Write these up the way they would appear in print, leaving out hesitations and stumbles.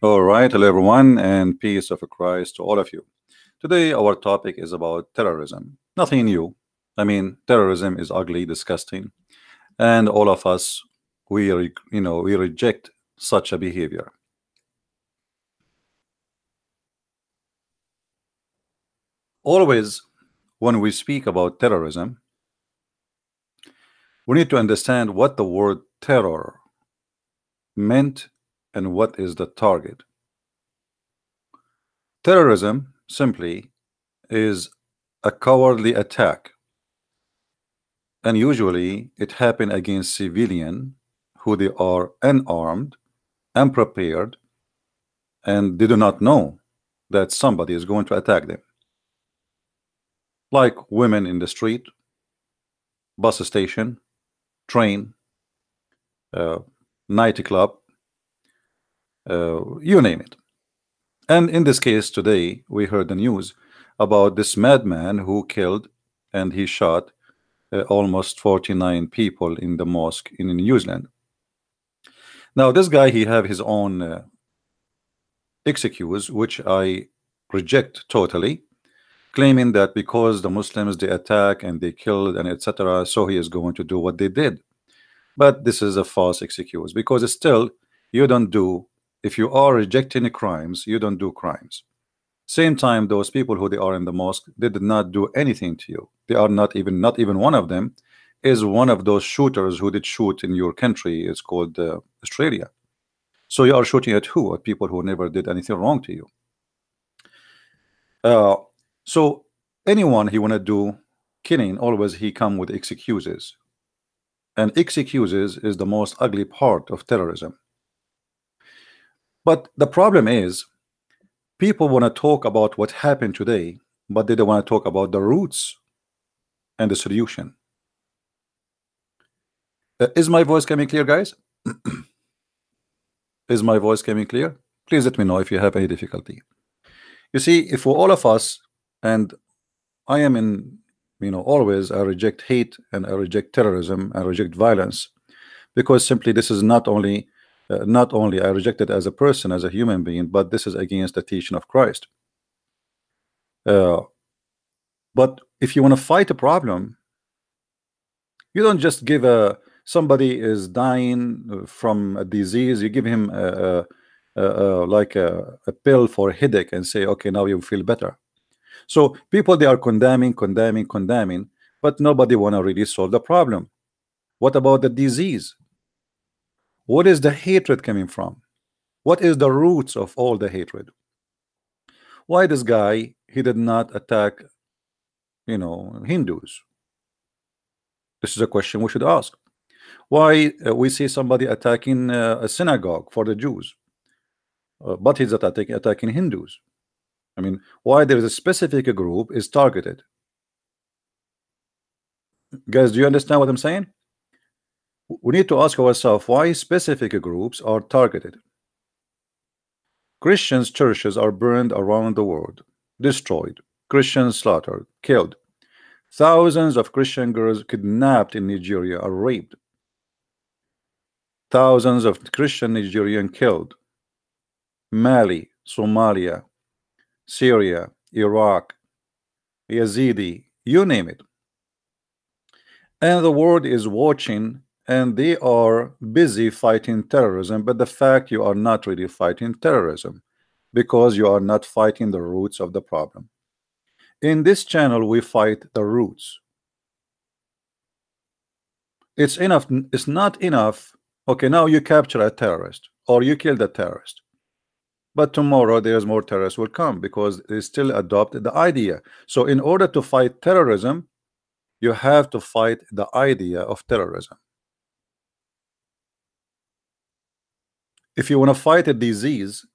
All right, hello everyone, and peace of Christ to all of you. Today, our topic is about terrorism. Nothing new. I mean, terrorism is ugly, disgusting, and all of us, we reject such a behavior. Always, when we speak about terrorism, we need to understand what the word terror meant and what is the target. Terrorism simply is a cowardly attack, and usually it happen against civilian who they are unarmed, unprepared, and they do not know that somebody is going to attack them, like women in the street, bus station, train, uh, nightclub, you name it. And in this case today we heard the news about this madman who killed and he shot almost 49 people in the mosque in New Zealand. Now this guy, he have his own excuse, which I reject totally, claiming that because the Muslims they attack and they killed and etc., so he is going to do what they did. But this is a false excuse, because still you don't do, if you are rejecting crimes, you don't do crimes. Same time, those people who they are in the mosque, they did not do anything to you. They are not even one of them is one of those shooters who did shoot in your country. It's called Australia. So you are shooting at who? At people who never did anything wrong to you. So anyone he wanna do killing, always he come with excuses, and excuses is the most ugly part of terrorism. But the problem is, people want to talk about what happened today, but they don't want to talk about the roots and the solution. Is my voice coming clear, guys? Is my voice coming clear? Please let me know if you have any difficulty. You see, if for all of us, and I am in, always I reject hate and I reject terrorism, I reject violence, because simply this is not only I reject it as a person, as a human being, but this is against the teaching of Christ. But if you want to fight a problem, you don't just give somebody is dying from a disease, you give him like a pill for a headache and say, okay, now you feel better. So people, they are condemning, but nobody want to really solve the problem. What about the disease? What is the hatred coming from? What is the roots of all the hatred? Why this guy, he did not attack Hindus? This is a question we should ask. Why we see somebody attacking a synagogue for the Jews, but he's attacking Hindus? I mean, why there is a specific group is targeted? Guys, do you understand what I'm saying? We need to ask ourselves why specific groups are targeted. Christians' churches are burned around the world, destroyed, Christians slaughtered, killed. Thousands of Christian girls kidnapped in Nigeria are raped. Thousands of Christian Nigerian killed. Mali, Somalia, Syria, Iraq, Yazidi, you name it. And the world is watching, and they are busy fighting terrorism. But the fact, you are not really fighting terrorism, because you are not fighting the roots of the problem. In this channel we fight the roots. It's enough. It's not enough. Okay, now you capture a terrorist or you kill the terrorist, but tomorrow there's more terrorists will come because they still adopt the idea. So in order to fight terrorism, you have to fight the idea of terrorism. If you want to fight a disease,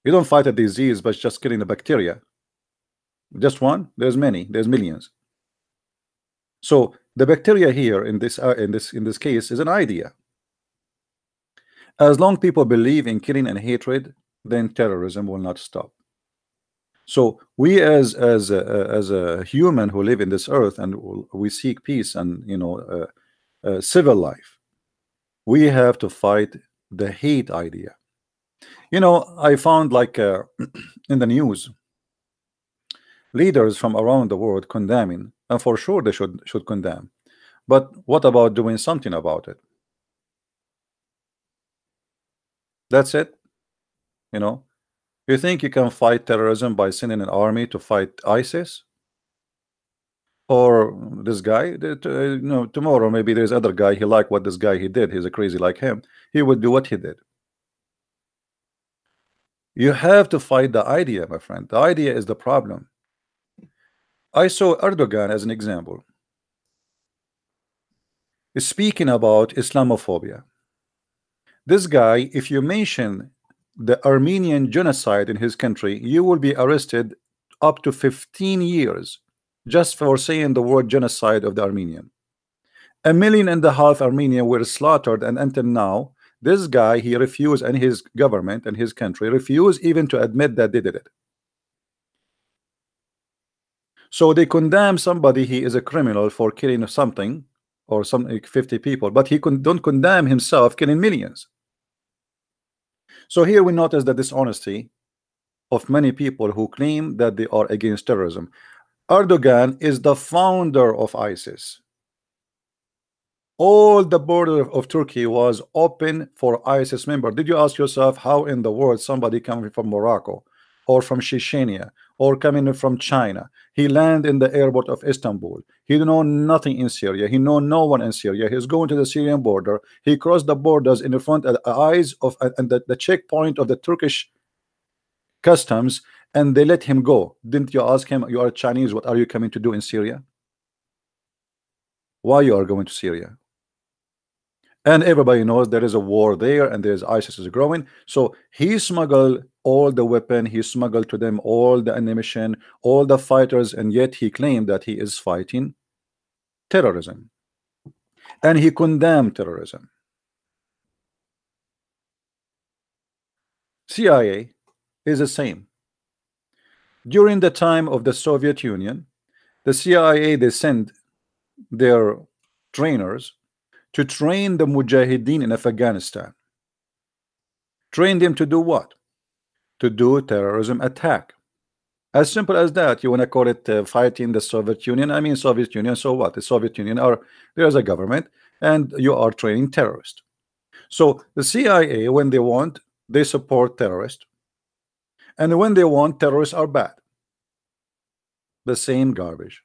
you don't fight a disease by just killing the bacteria. Just one? There's many. There's millions. So the bacteria here in this case is an idea. As long people believe in killing and hatred, then terrorism will not stop. So we as a human who live in this earth and we seek peace and civil life, we have to fight the hate idea. I found like in the news, leaders from around the world condemning, and for sure they should condemn. But what about doing something about it? That's it. You know, you think you can fight terrorism by sending an army to fight ISIS? Or this guy that tomorrow maybe there's other guy he like what this guy he did, he's a crazy like him, he would do what he did. You have to fight the idea, my friend. The idea is the problem. I saw Erdogan as an example, speaking about Islamophobia. This guy, if you mention the Armenian genocide in his country, you will be arrested up to 15 years just for saying the word genocide of the Armenian. 1.5 million Armenians were slaughtered, and until now, this guy he refused, and his government and his country refused even to admit that they did it. So they condemn somebody he is a criminal for killing something or some 50 people, but he don't condemn himself killing millions. So here we notice the dishonesty of many people who claim that they are against terrorism. Erdogan is the founder of ISIS. All the border of Turkey was open for ISIS member. Did you ask yourself how in the world somebody coming from Morocco or from Chechnya or coming from China, he land in the airport of Istanbul? He know nothing in Syria. He know no one in Syria. He's going to the Syrian border. He crossed the borders in the front of the eyes of and the checkpoint of the Turkish customs, and they let him go. Didn't you ask him, you are Chinese, what are you coming to do in Syria? Why you are going to Syria? And everybody knows there is a war there, and there's ISIS is growing. So he smuggled all the weapon, he smuggled to them all the ammunition, all the fighters, and yet he claimed that he is fighting terrorism, and he condemned terrorism. CIA is the same. During the time of the Soviet Union, the CIA, they send their trainers to train the Mujahideen in Afghanistan. Train them to do what? To do terrorism attack. As simple as that. You want to call it fighting the Soviet Union? I mean, Soviet Union, so what? The Soviet Union there's a government, and you are training terrorists. So the CIA, when they want, they support terrorists, and when they want, terrorists are bad. The same garbage.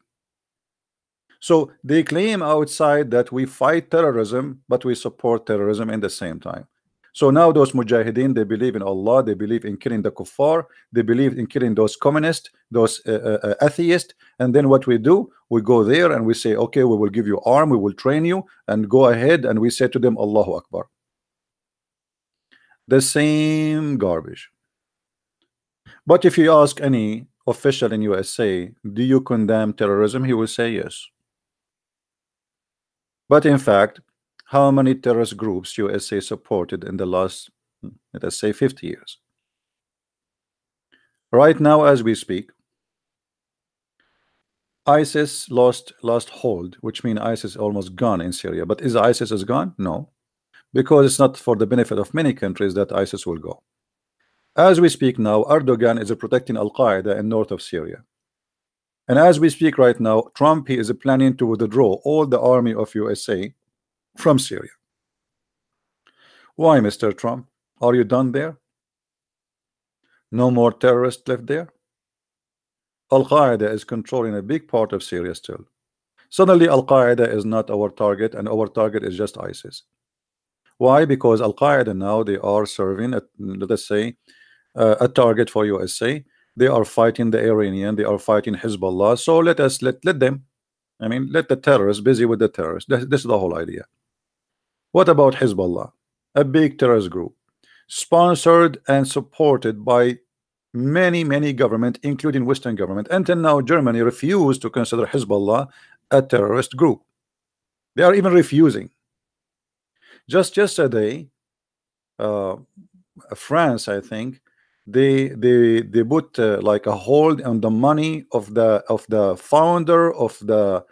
So they claim outside that we fight terrorism, but we support terrorism in the same time. So now those mujahideen, they believe in Allah, they believe in killing the kuffar, they believe in killing those communists, those atheists, and then what we do, we go there and we say, okay, we will give you arm, we will train you, and go ahead, and we say to them, Allahu Akbar. The same garbage. But if you ask any official in USA, do you condemn terrorism? He will say yes. But in fact, how many terrorist groups USA supported in the last, let us say, 50 years? Right now, as we speak, ISIS lost hold, which means ISIS is almost gone in Syria. But is ISIS is gone? No, because it's not for the benefit of many countries that ISIS will go. As we speak now, Erdogan is protecting Al-Qaeda in north of Syria. And as we speak right now, Trump, he is planning to withdraw all the army of USA from Syria. Why, Mr. Trump? Are you done there? No more terrorists left there? Al-Qaeda is controlling a big part of Syria still. Suddenly, Al-Qaeda is not our target, and our target is just ISIS. Why? Because Al-Qaeda now, they are serving, let us say, a target for USA. They are fighting the Iranian, they are fighting Hezbollah. So let them, I mean, let the terrorists busy with the terrorists. This is the whole idea. What about Hezbollah? A big terrorist group, sponsored and supported by many governments, including Western government. Until now, Germany refused to consider Hezbollah a terrorist group. They are even refusing. Just yesterday, France, I think, they put like a hold on the money of the founder of the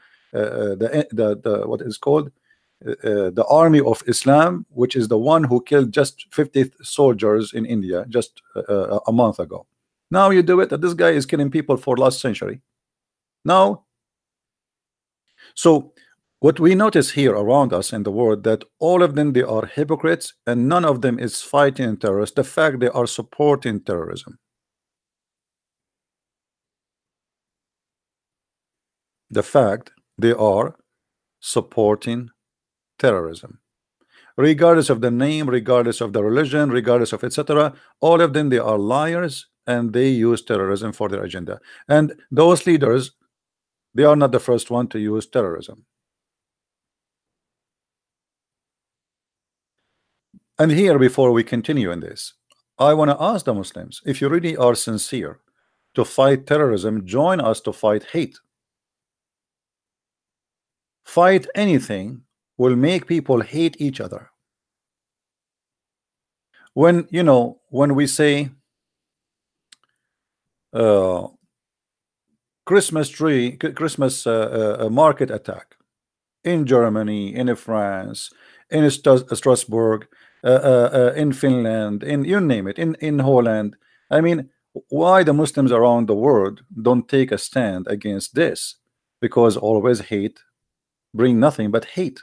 what is called the army of Islam, which is the one who killed just 50 soldiers in India just a month ago. Now you do it, that this guy is killing people for last century. Now, so what we notice here around us in the world, that all of them, they are hypocrites, and none of them is fighting terrorists. The fact they are supporting terrorism. The fact they are supporting terrorism, regardless of the name, regardless of the religion, regardless of etc. All of them, they are liars, and they use terrorism for their agenda. And those leaders, they are not the first one to use terrorism. And here, before we continue in this, I want to ask the Muslims, if you really are sincere to fight terrorism, join us to fight hate. Fight anything will make people hate each other. When when we say Christmas market attack in Germany, in France, in Strasbourg, in Finland, in you name it, in Holland. I mean, why the Muslims around the world don't take a stand against this? Because always hate bring nothing but hate.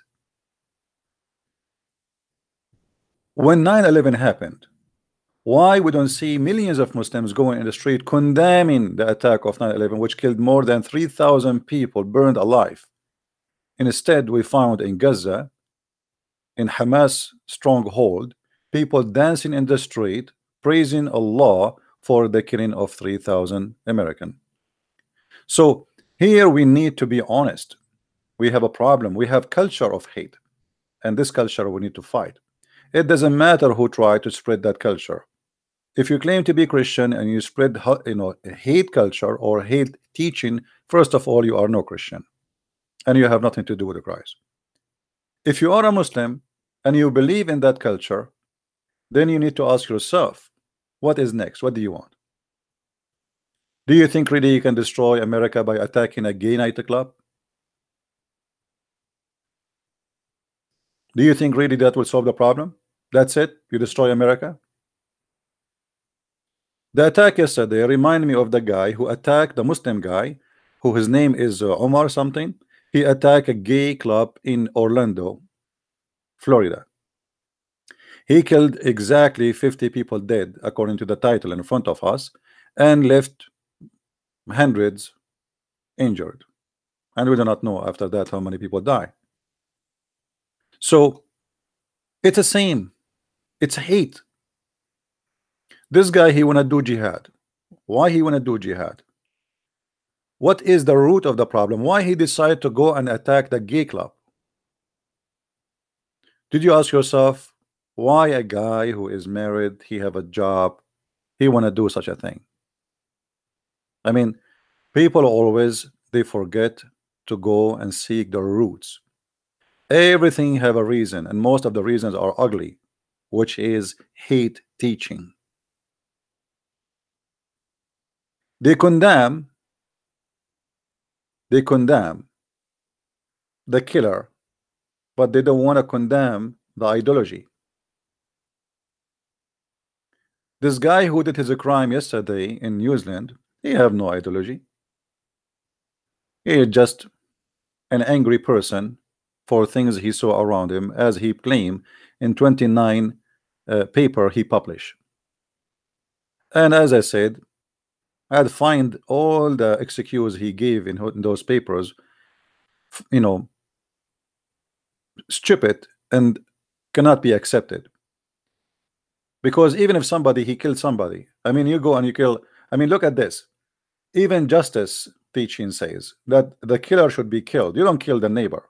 When 9/11 happened, why we don't see millions of Muslims going in the street condemning the attack of 9/11, which killed more than 3,000 people, burned alive? Instead, we found in Gaza, in Hamas stronghold, people dancing in the street, praising Allah for the killing of 3,000 Americans. So here we need to be honest. We have a problem. We have culture of hate, and this culture we need to fight. It doesn't matter who tried to spread that culture. If you claim to be Christian and you spread hate culture or hate teaching, first of all, you are no Christian, and you have nothing to do with Christ. If you are a Muslim and you believe in that culture, then you need to ask yourself, what is next? What do you want? Do you think really you can destroy America by attacking a gay nightclub? Do you think really that will solve the problem? That's it? You destroy America? The attack yesterday reminded me of the guy who attacked the Muslim guy, who his name is Omar something. He attacked a gay club in Orlando, Florida. He killed exactly 50 people dead, according to the title in front of us, and left hundreds injured. And we do not know after that how many people die. So it's the same. It's hate. This guy, he wanna do jihad. Why he wanna do jihad? What is the root of the problem? Why he decided to go and attack the gay club? Did you ask yourself why a guy who is married, he have a job, he wanna do such a thing? I mean, people always they forget to go and seek the roots. Everything have a reason, and most of the reasons are ugly, which is hate teaching. They condemn the killer, but they don't want to condemn the ideology. This guy who did his crime yesterday in New Zealand, he have no ideology. He is just an angry person for things he saw around him, as he claimed in 29 paper he published. And as I said, I'd find all the excuses he gave in those papers, stupid and cannot be accepted. Because even if somebody he killed somebody, I mean, you go and you kill. I mean, look at this. Even justice teaching says that the killer should be killed. You don't kill the neighbor.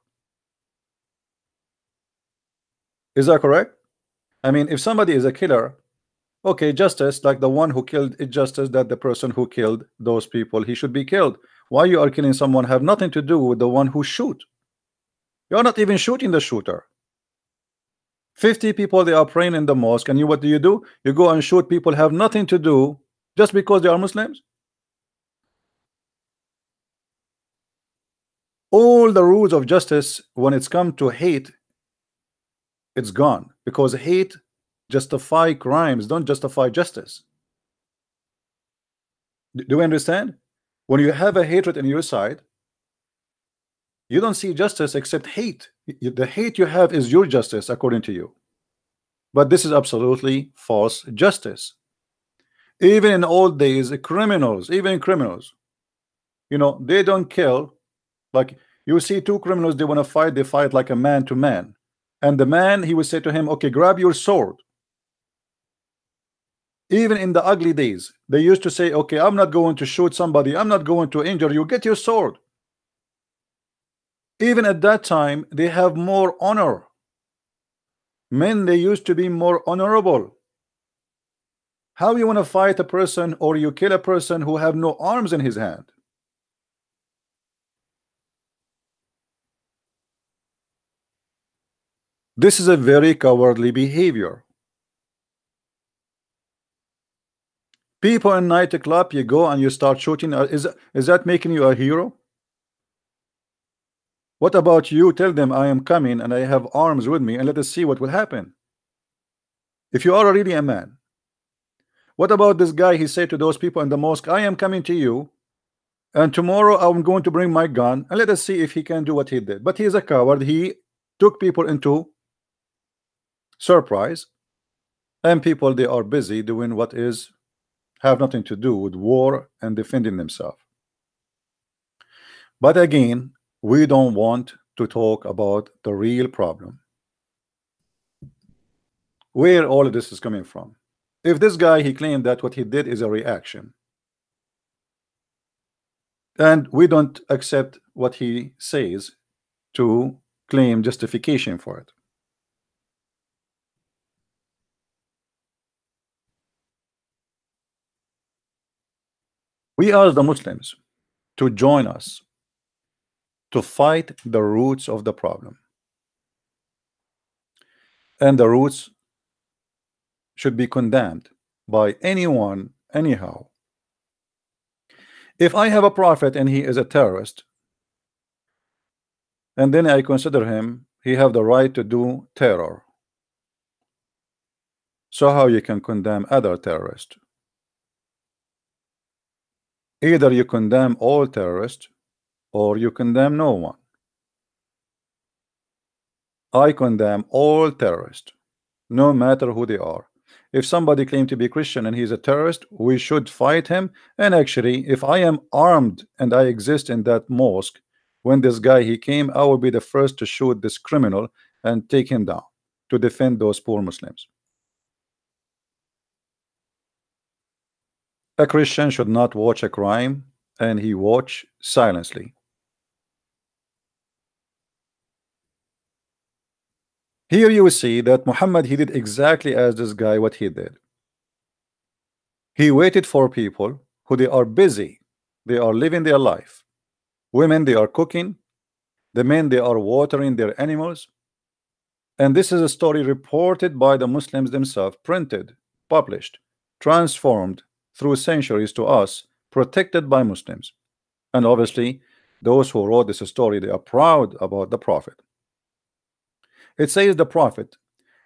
Is that correct? I mean, if somebody is a killer, okay, justice, like the one who killed, it's justice that the person who killed those people, he should be killed. Why you are killing someone have nothing to do with the one who shoot. You're not even shooting the shooter. 50 people, they are praying in the mosque, and what do? You go and shoot people have nothing to do just because they are Muslims. All the rules of justice, when it's come to hate, It's gone because hate justify crimes, don't justify justice. Do you understand? When you have a hatred in your side, you don't see justice except hate. The hate you have is your justice according to you. But this is absolutely false justice. Even in old days, criminals, even criminals, you know, they don't kill. Like you see two criminals, they want to fight, they fight like a man to man. And the man, he would say to him, okay, grab your sword. Even in the ugly days, they used to say, okay, I'm not going to shoot somebody, I'm not going to injure you, get your sword. Even at that time, they have more honor. Men, they used to be more honorable. How you want to fight a person or you kill a person who have no arms in his hand? This is a very cowardly behavior. People in nightclub, you go and you start shooting. Is that making you a hero? What about you? Tell them I am coming and I have arms with me and let us see what will happen. If you are really a man. What about this guy? He said to those people in the mosque, I am coming to you and tomorrow I'm going to bring my gun and let us see if he can do what he did. But he is a coward. He took people into surprise, and people, they are busy doing what is have nothing to do with war and defending themselves. But again, we don't want to talk about the real problem, where all of this is coming from. If this guy, he claimed that what he did is a reaction, and we don't accept what he says to claim justification for it. We ask the Muslims to join us to fight the roots of the problem, and the roots should be condemned by anyone anyhow. If I have a prophet and he is a terrorist, and then I consider him, he have the right to do terror, so how you can condemn other terrorists? Either you condemn all terrorists or you condemn no one. I condemn all terrorists, no matter who they are. If somebody claims to be Christian and he's a terrorist, we should fight him. And actually, if I am armed and I exist in that mosque, when this guy he came, I will be the first to shoot this criminal and take him down to defend those poor Muslims. A Christian should not watch a crime and he watch silently. Here you will see that Muhammad, he did exactly as this guy what he did. He waited for people who they are busy, they are living their life. Women, they are cooking. The men, they are watering their animals. And this is a story reported by the Muslims themselves, printed, published, transformed through centuries to us, protected by Muslims. And obviously, those who wrote this story, they are proud about the Prophet. It says the Prophet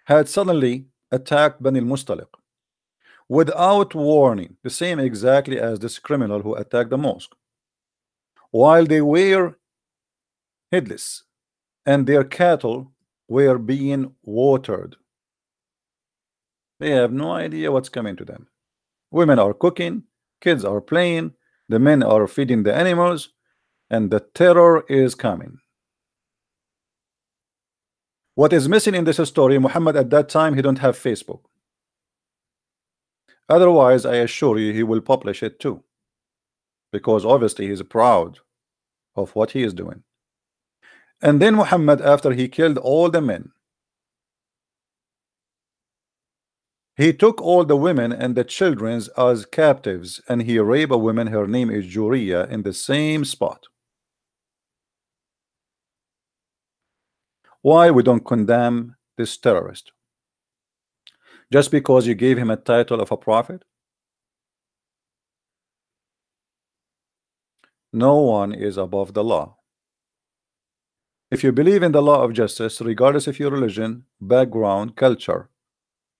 had suddenly attacked Bani al-Mustaliq without warning, the same exactly as this criminal who attacked the mosque, while they were headless and their cattle were being watered. They have no idea what's coming to them. Women are cooking, kids are playing, the men are feeding the animals, and the terror is coming. What is missing in this story, Muhammad at that time, he don't have Facebook. Otherwise, I assure you, he will publish it too, because obviously he's proud of what he is doing. And then Muhammad, after he killed all the men, he took all the women and the children as captives, and he raped a woman, her name is Juriya, in the same spot. Why we don't condemn this terrorist? Just because you gave him a title of a prophet? No one is above the law. If you believe in the law of justice, regardless of your religion, background, culture,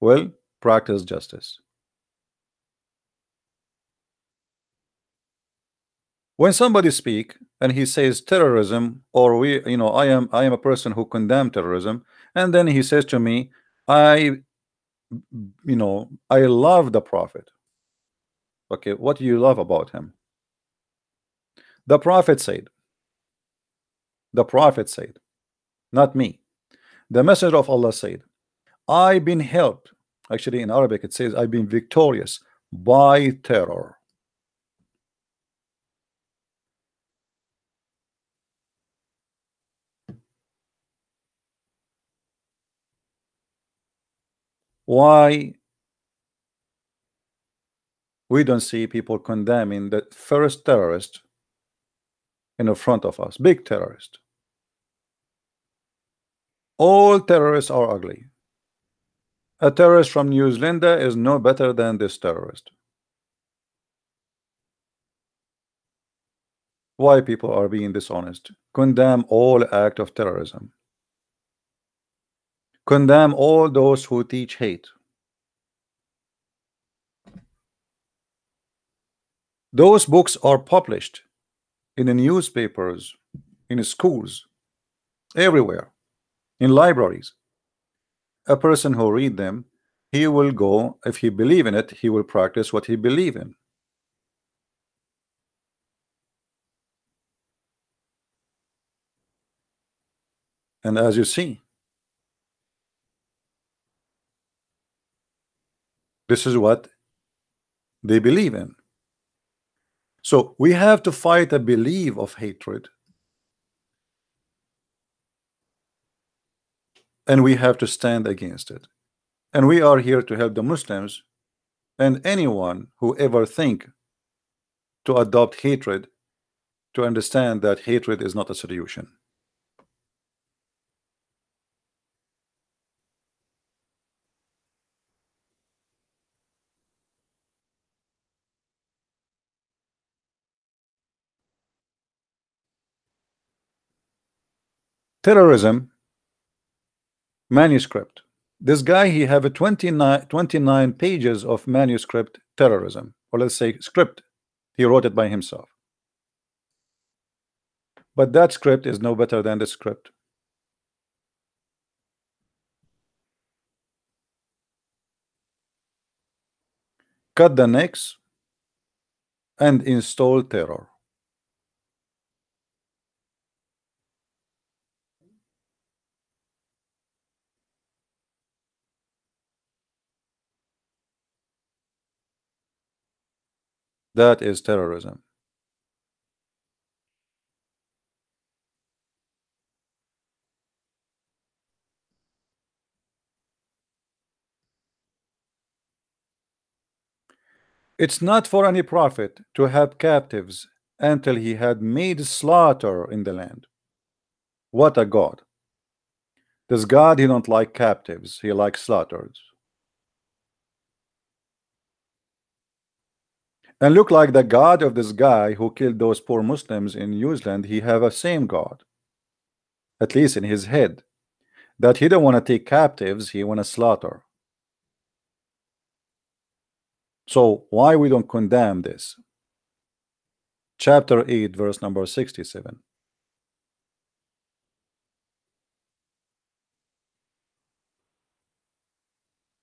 well, practice justice. When somebody speak and he says terrorism, or I am a person who condemn terrorism, and then he says to me, I love the prophet. Okay, what do you love about him? The prophet said, the prophet said, not me. The messenger of Allah said, I've been helped. Actually, in Arabic, it says, I've been victorious by terror. Why we don't see people condemning the first terrorist in the front of us? Big terrorist. All terrorists are ugly. A terrorist from New Zealand is no better than this terrorist. Why people are being dishonest? Condemn all act of terrorism. Condemn all those who teach hate. Those books are published in the newspapers, in schools, everywhere, in libraries. A person who read them, he will go, if he believe in it, he will practice what he believe in. And as you see, this is what they believe in. So we have to fight a belief of hatred, and we have to stand against it. And we are here to help the Muslims and anyone who ever think to adopt hatred, to understand that hatred is not a solution. Terrorism manuscript. This guy, he have a 29 pages of manuscript terrorism, or let's say script. He wrote it by himself. But that script is no better than the script. Cut the necks and install terror. That is terrorism. It's not for any prophet to have captives until he had made slaughter in the land. What a God. This God, he don't like captives, he likes slaughters. And look like the God of this guy who killed those poor Muslims in New Zealand, he have a same God, at least in his head, that he don't want to take captives, he want to slaughter. So why we don't condemn this? Chapter 8, verse number 67.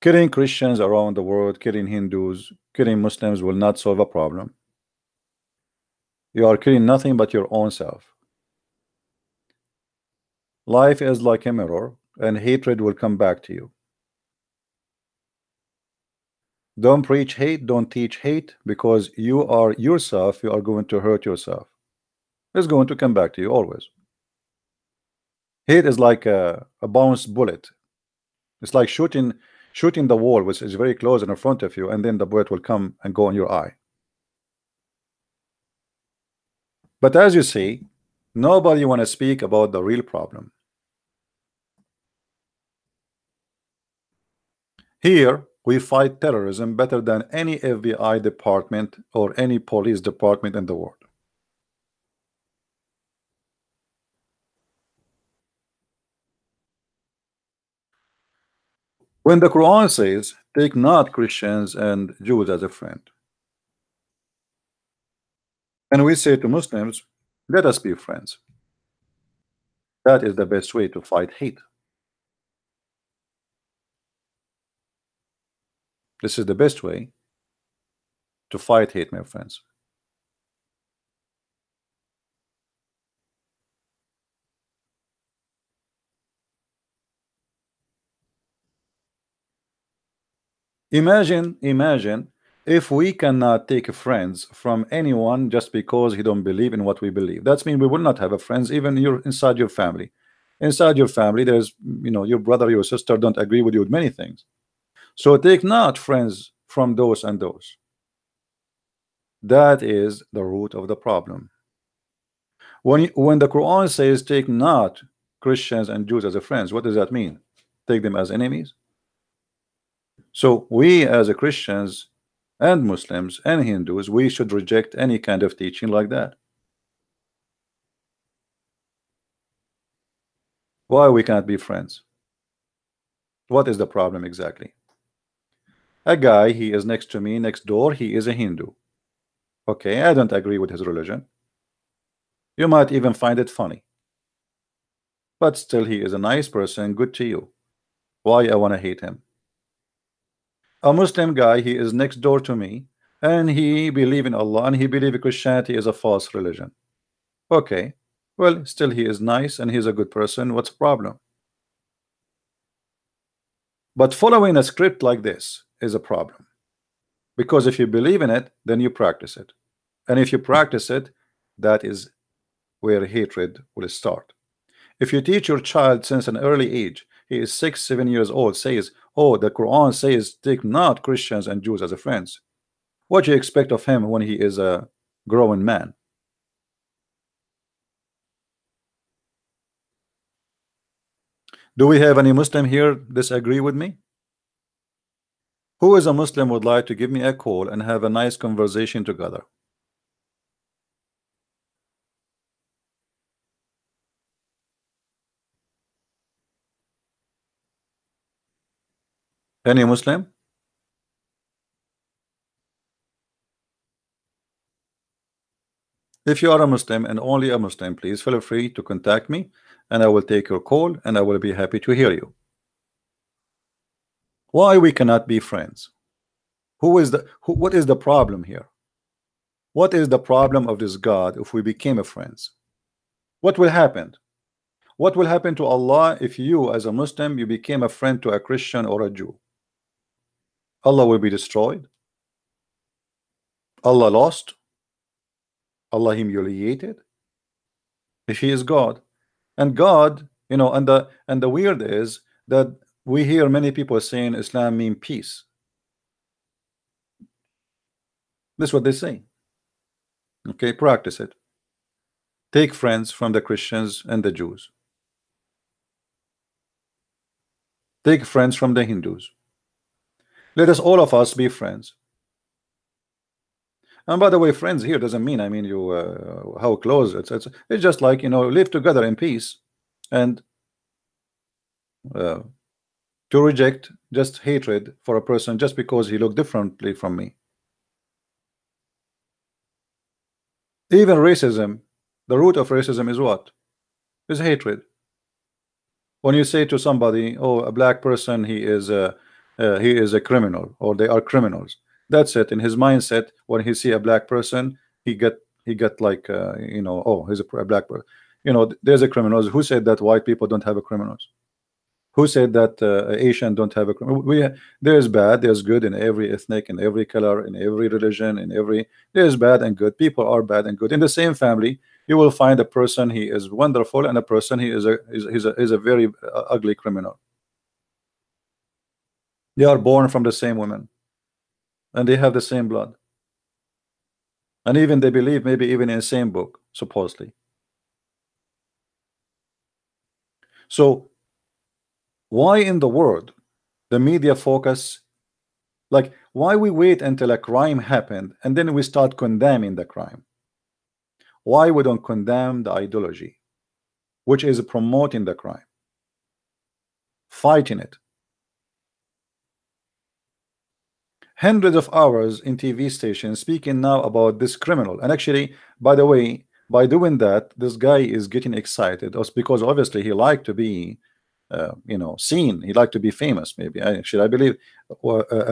Killing Christians around the world, killing Hindus, killing Muslims will not solve a problem. You are killing nothing but your own self. Life is like a mirror, and hatred will come back to you. Don't preach hate, don't teach hate, because you are yourself, you are going to hurt yourself. It's going to come back to you always. Hate is like a bounced bullet. It's like shooting the wall, which is very close in front of you, and then the bullet will come and go in your eye. But as you see, nobody want to speak about the real problem. Here we fight terrorism better than any FBI department or any police department in the world. When the Quran says, take not Christians and Jews as a friend, and we say to Muslims, let us be friends. That is the best way to fight hate. This is the best way to fight hate, my friends. Imagine if we cannot take friends from anyone just because he don't believe in what we believe. That's mean we will not have a friends even inside your family. Inside your family, there's your brother, your sister don't agree with you with many things. So take not friends from those and those. That is the root of the problem. When the Quran says take not Christians and Jews as a friends, what does that mean? Take them as enemies? So we as a Christians and Muslims and Hindus, we should reject any kind of teaching like that. Why we can't be friends? What is the problem exactly? A guy, he is next to me, next door, he is a Hindu. Okay, I don't agree with his religion. You might even find it funny. But still he is a nice person, good to you. Why I want to hate him? A Muslim guy, he is next door to me, and he believe in Allah, and he believe Christianity is a false religion. Okay, well, still he is nice and he's a good person. What's the problem? But following a script like this is a problem, because if you believe in it, then you practice it, and if you practice it, that is where hatred will start. If you teach your child since an early age, he is 6, 7 years old, says, oh, the Quran says take not Christians and Jews as a friends. What do you expect of him when he is a growing man? Do we have any Muslim here disagree with me? Who is a Muslim would like to give me a call and have a nice conversation together? Any Muslim? If you are a Muslim and only a Muslim, please feel free to contact me and I will take your call and I will be happy to hear you. Why we cannot be friends? What is the problem here? What is the problem of this God if we became a friends? What will happen? What will happen to Allah if you as a Muslim you became a friend to a Christian or a Jew? Allah will be destroyed. Allah lost. Allah humiliated if he is God. And God, and the weird is that we hear many people saying Islam mean peace. That's what they say. Okay, practice it. Take friends from the Christians and the Jews. Take friends from the Hindus. Let us all of us be friends. And by the way, friends here doesn't mean you how close it's just like live together in peace, and to reject just hatred for a person just because he looked differently from me. Even racism, the root of racism is what? Is hatred. When you say to somebody, oh, a black person, he is a criminal, or they are criminals, that's it. In his mindset, when he see a black person, he get like oh, he's a black person. There's a criminals. Who said that white people don't have a criminals? Who said that Asian don't have a criminal? There's bad, there's good in every ethnic, in every color, in every religion, there's bad and good. People are bad and good in the same family. You will find a person he is wonderful and a person he is a very ugly criminal. They are born from the same woman and they have the same blood, and even they believe maybe even in the same book supposedly. So why in the world the media focus, like why we wait until a crime happened and then we start condemning the crime? Why we don't condemn the ideology which is promoting the crime, fighting it? hundreds of hours in TV stations speaking now about this criminal. And actually, by the way, by doing that, this guy is getting excited also because obviously he liked to be you know, seen. He liked to be famous. Maybe I believe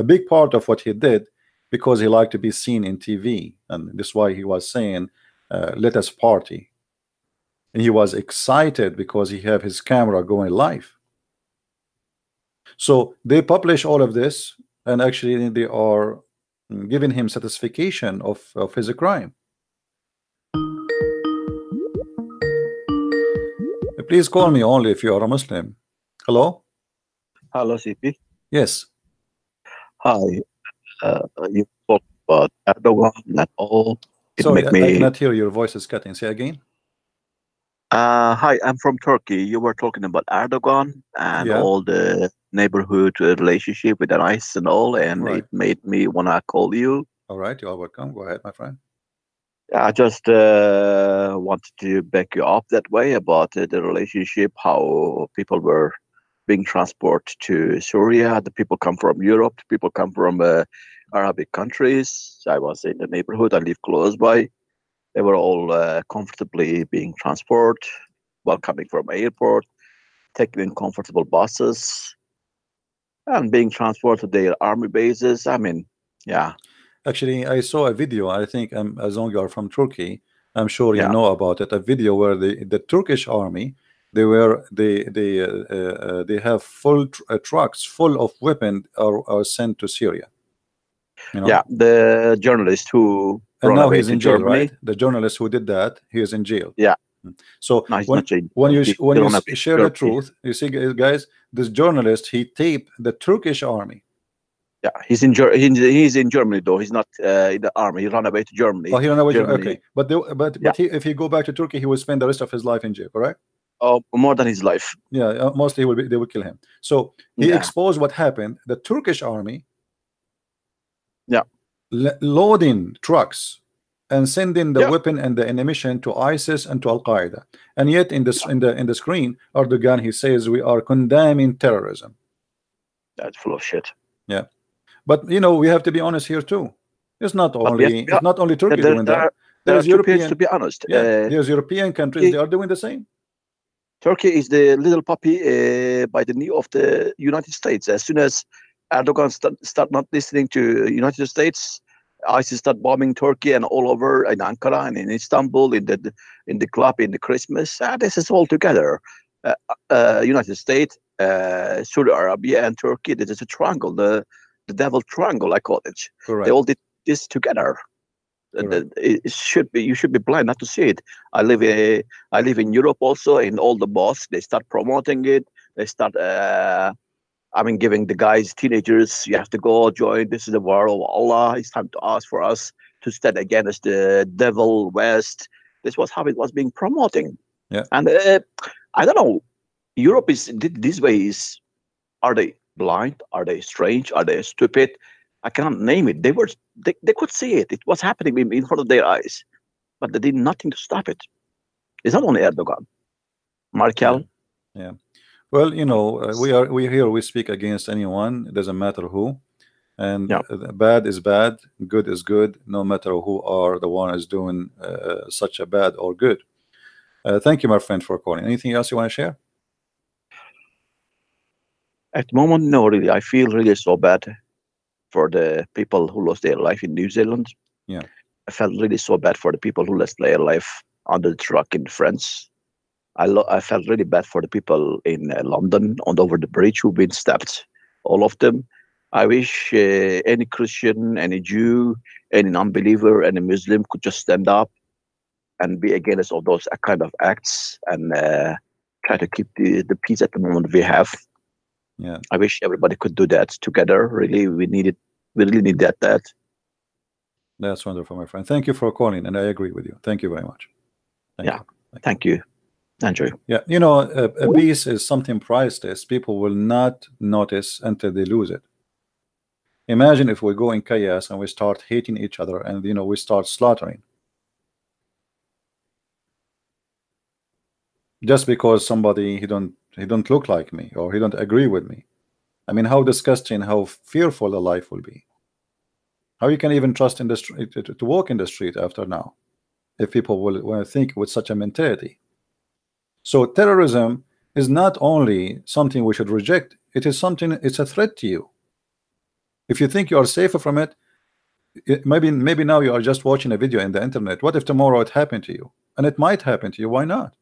a big part of what he did because he liked to be seen in TV, and this is why he was saying, "Let us party." And he was excited because he have his camera going live. So they publish all of this, and actually they are giving him satisfaction of his crime. Please call me only if you are a Muslim. Hello? Hello, CP. Yes. Hi. You talk about Erdogan and all. It Sorry, make I me. cannot hear, your voice is cutting. Say again. Hi, I'm from Turkey. You were talking about Erdogan and Yeah. all the neighborhood relationship with ICE and all, and Right. it made me wanna call you. All right, you are welcome. Go ahead, my friend. I just wanted to back you up that way about the relationship, how people were being transported to Syria. The people come from Europe. The people come from Arabic countries. I was in the neighborhood. I live close by. They were all comfortably being transported while coming from airport, taken in comfortable buses, and being transported to their army bases. I mean, yeah. Actually, I saw a video. I think as long as you are from Turkey, I'm sure you Yeah. know about it. A video where the Turkish army, they have full trucks full of weapons are sent to Syria. You know? Yeah, the journalist who And run now away he's to in jail, Germany. right? The journalist who did that, he is in jail. Yeah. So No, he's when not jail. when you He when you run away to share the Germany. truth, you see, guys, this journalist, he taped the Turkish army. Yeah, he's in Germany though. He's not in the army. He ran away to Germany. Oh, he ran away. Germany. Okay, but Yeah. if he go back to Turkey, he will spend the rest of his life in jail, correct? Oh, more than his life. Yeah, mostly they will kill him. So he Yeah. exposed what happened. The Turkish army, Yeah, loading trucks and sending the Yeah. weapon and the ammunition to ISIS and to Al Qaeda, and yet in this in the screen, Erdogan, he says we are condemning terrorism. That's full of shit. Yeah, but you know we have to be honest here too. It's not But we have only to be it's not only Turkey there, doing there, that. are, there are There's two pairs, to European, be honest. yeah, there's European countries, Turkey- they are doing the same. Turkey is the little puppy by the knee of the United States. As soon as Erdogan start not listening to United States, ISIS start bombing Turkey and all over in Ankara and in Istanbul, in the club, in the Christmas. This is all together. United States, Saudi Arabia, and Turkey. This is a triangle, the devil triangle, I call it. Correct. They all did this together. It should be, you should be blind not to see it. I live in Europe also. In all the mosques, they start promoting it. They start giving the guys, teenagers, you have to go join. This is the war of Allah. It's time to ask for us to stand against the devil West. This was how it was being promoting. Yeah. And I don't know. Europe is these ways. Are they blind? Are they strange? Are they stupid? I cannot name it. They could see it. It was happening in front of their eyes, but they did nothing to stop it. It's not only Erdogan, Merkel. Yeah. Well, you know, we speak against anyone. It doesn't matter who, and bad is bad, good is good, no matter who are the one is doing such a bad or good. Thank you, my friend, for calling. Anything else you want to share? At the moment, no, really. I feel really so bad for the people who lost their life in New Zealand. Yeah. I felt really so bad for the people who lost their life under the truck in France. I felt really bad for the people in London over the bridge who've been stabbed, all of them. I wish any Christian, any Jew, any non-believer, any Muslim could just stand up and be against all those kind of acts and try to keep the peace at the moment we have. Yeah. I wish everybody could do that together. Really, we really need that. That's wonderful, my friend. Thank you for calling, and I agree with you. Thank you very much. Thank you. Andrew. Yeah, you know, a peace is something priceless. People will not notice until they lose it. Imagine if we go in chaos and we start hating each other, and you know we start slaughtering just because somebody he don't look like me or he don't agree with me. I mean, how disgusting, how fearful a life will be. How you can even trust in the street to walk in the street after now, if people will think with such a mentality? So terrorism is not only something we should reject, it is something, it's a threat to you. If you think you are safer from it, maybe now you are just watching a video in the internet. What if tomorrow it happened to you? And it might happen to you. Why not?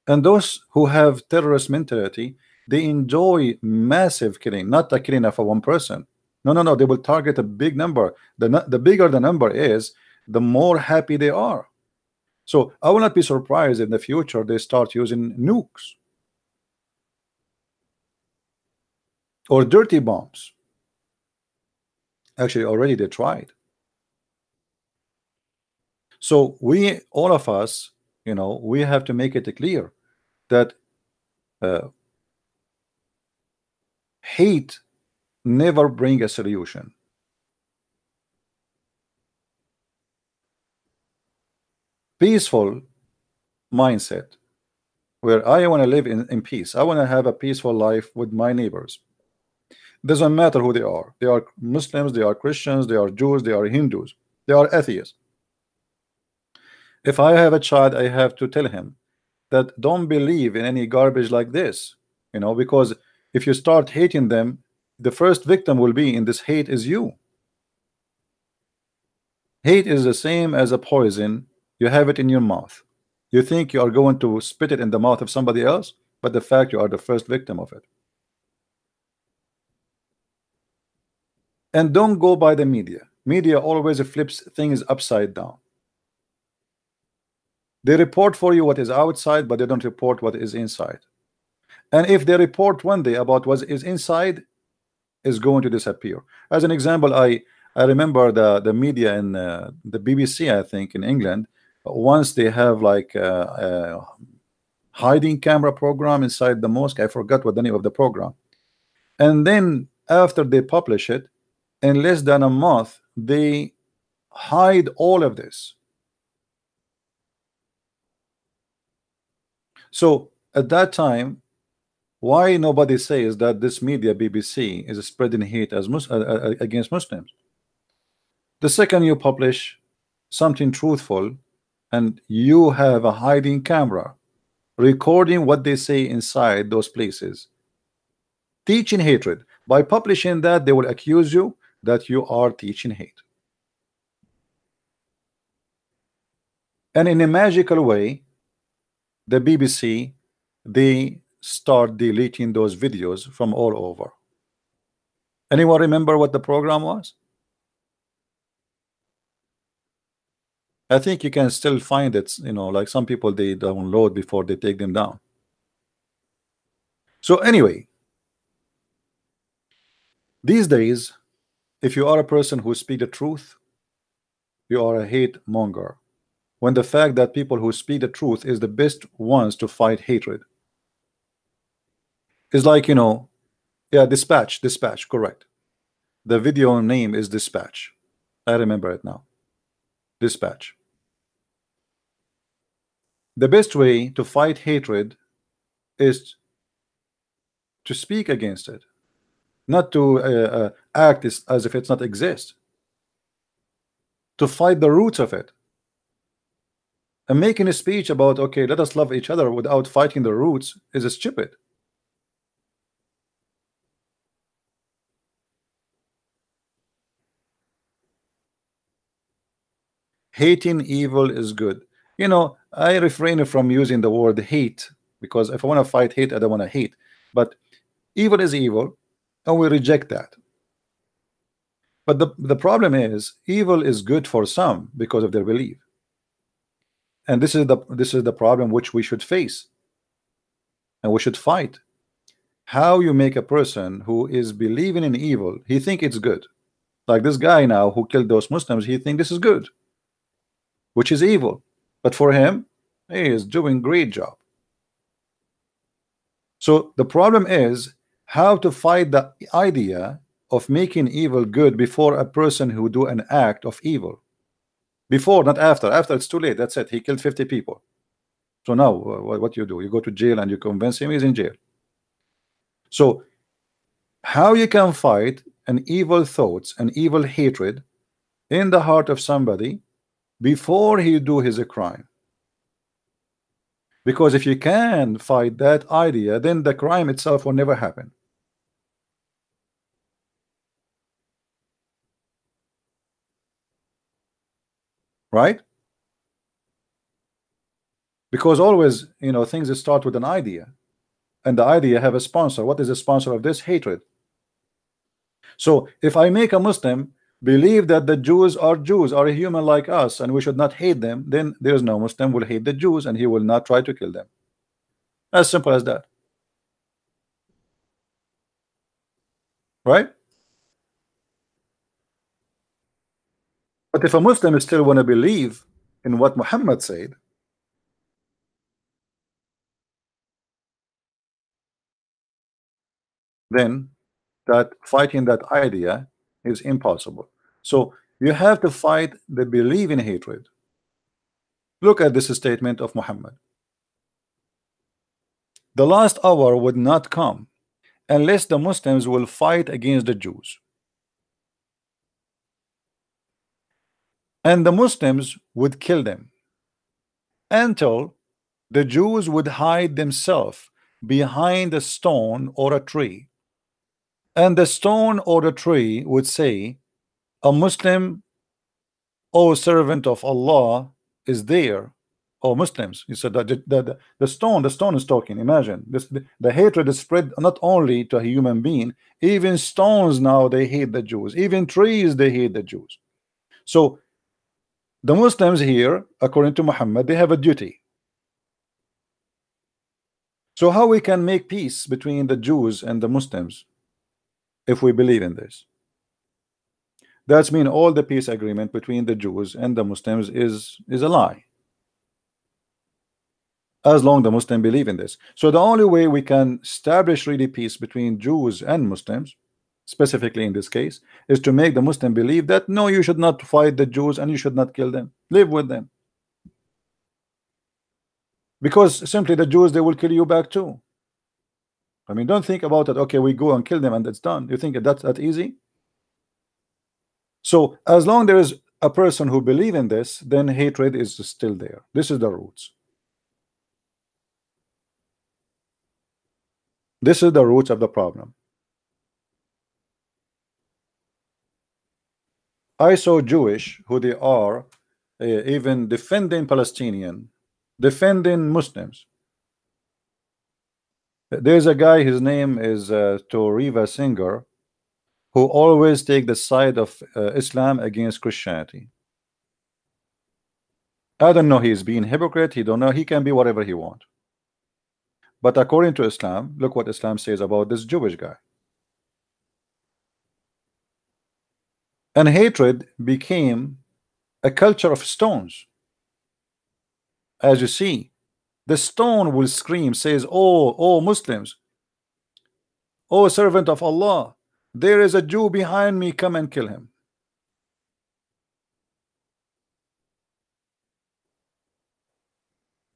And those who have terrorist mentality, they enjoy massive killing, not a killing of a one person. No, they will target a big number. The bigger the number is, the more happy they are. So I will not be surprised in the future they start using nukes or dirty bombs. Actually, already they tried. So we, all of us, you know, we have to make it clear that hate never bring a solution. Peaceful mindset, where I want to live in peace. I want to have a peaceful life with my neighbors. Doesn't matter who they are. They are Muslims, they are Christians, they are Jews, they are Hindus, they are atheists. If I have a child, I have to tell him that don't believe in any garbage like this, you know, because if you start hating them, the first victim will be in this hate is you. Hate is the same as a poison. You have it in your mouth. You think you are going to spit it in the mouth of somebody else, but the fact you are the first victim of it. And don't go by the media. Media always flips things upside down. They report for you what is outside, but they don't report what is inside. And if they report one day about what is inside, is going to disappear. As an example, I remember the media in the BBC, I think in England, once they have like a hiding camera program inside the mosque. I forgot what the name of the program. And then after they publish it, in less than a month, they hide all of this. So at that time, why nobody says that this media BBC is spreading hate as against Muslims? The second you publish something truthful and you have a hiding camera recording what they say inside those places, teaching hatred, by publishing that, they will accuse you that you are teaching hate. And in a magical way, the BBC, they start deleting those videos from all over. Anyone remember what the program was? I think you can still find it, you know, like some people they download before they take them down. So anyway, these days, if you are a person who speaks the truth, you are a hate monger. When the fact that people who speak the truth is the best ones to fight hatred. It's like, you know, yeah, dispatch, correct. The video name is Dispatch. I remember it now. Dispatch. The best way to fight hatred is to speak against it, not to act as if it's not exist. To fight the roots of it. And making a speech about, okay, let us love each other without fighting the roots is stupid. Hating evil is good. You know, I refrain from using the word hate, because if I want to fight hate, I don't want to hate. But evil is evil, and we reject that. But the problem is, evil is good for some because of their belief. And this is the problem which we should face, and we should fight. How you make a person who is believing in evil, he think it's good. Like this guy now who killed those Muslims, he think this is good, which is evil. But for him, he is doing great job. So the problem is how to fight the idea of making evil good before a person who do an act of evil. Before, not after. After it's too late. That's it. He killed 50 people. So now what you do? You go to jail and you convince him he's in jail. So How you can fight an evil thoughts and evil hatred in the heart of somebody before he do his crime? Because if you can fight that idea, then the crime itself will never happen. Right? Because always, things start with an idea, and the idea have a sponsor. What is the sponsor of this? Hatred. So if I make a Muslim believe that the Jews are a human like us and we should not hate them, then there is no Muslim will hate the Jews and he will not try to kill them. As simple as that. Right? But if a Muslim still want to believe in what Muhammad said, then that fighting that idea is impossible. So you have to fight the belief in hatred. Look at this statement of Muhammad: the last hour would not come unless the Muslims will fight against the Jews, and the Muslims would kill them until the Jews would hide themselves behind a stone or a tree, and the stone or the tree would say, a Muslim, O servant of Allah, is there. Oh, Muslims. He said that the stone is talking. Imagine this, the hatred is spread not only to a human being, even stones now they hate the Jews, even trees they hate the Jews. So the Muslims here, according to Muhammad, they have a duty. So how we can make peace between the Jews and the Muslims if we believe in this? That's mean all the peace agreement between the Jews and the Muslims is a lie, as long the Muslim believe in this. So the only way we can establish really peace between Jews and Muslims, specifically in this case, is to make the Muslim believe that no, you should not fight the Jews and you should not kill them, live with them, because simply the Jews, they will kill you back too. I mean, don't think about it. Okay, we go and kill them and it's done. You think that's that easy? So as long there is a person who believe in this, then hatred is still there. This is the roots. This is the roots of the problem. I saw Jewish who they are even defending Palestinian, defending Muslims. There's a guy, his name is Toriva Singer, who always take the side of Islam against Christianity. I don't know, he's being hypocrite, he don't know, he can be whatever he want. But according to Islam, look what Islam says about this Jewish guy. And hatred became a culture of stones. As you see, the stone will scream, says, oh Muslims, oh servant of Allah, there is a Jew behind me, come and kill him.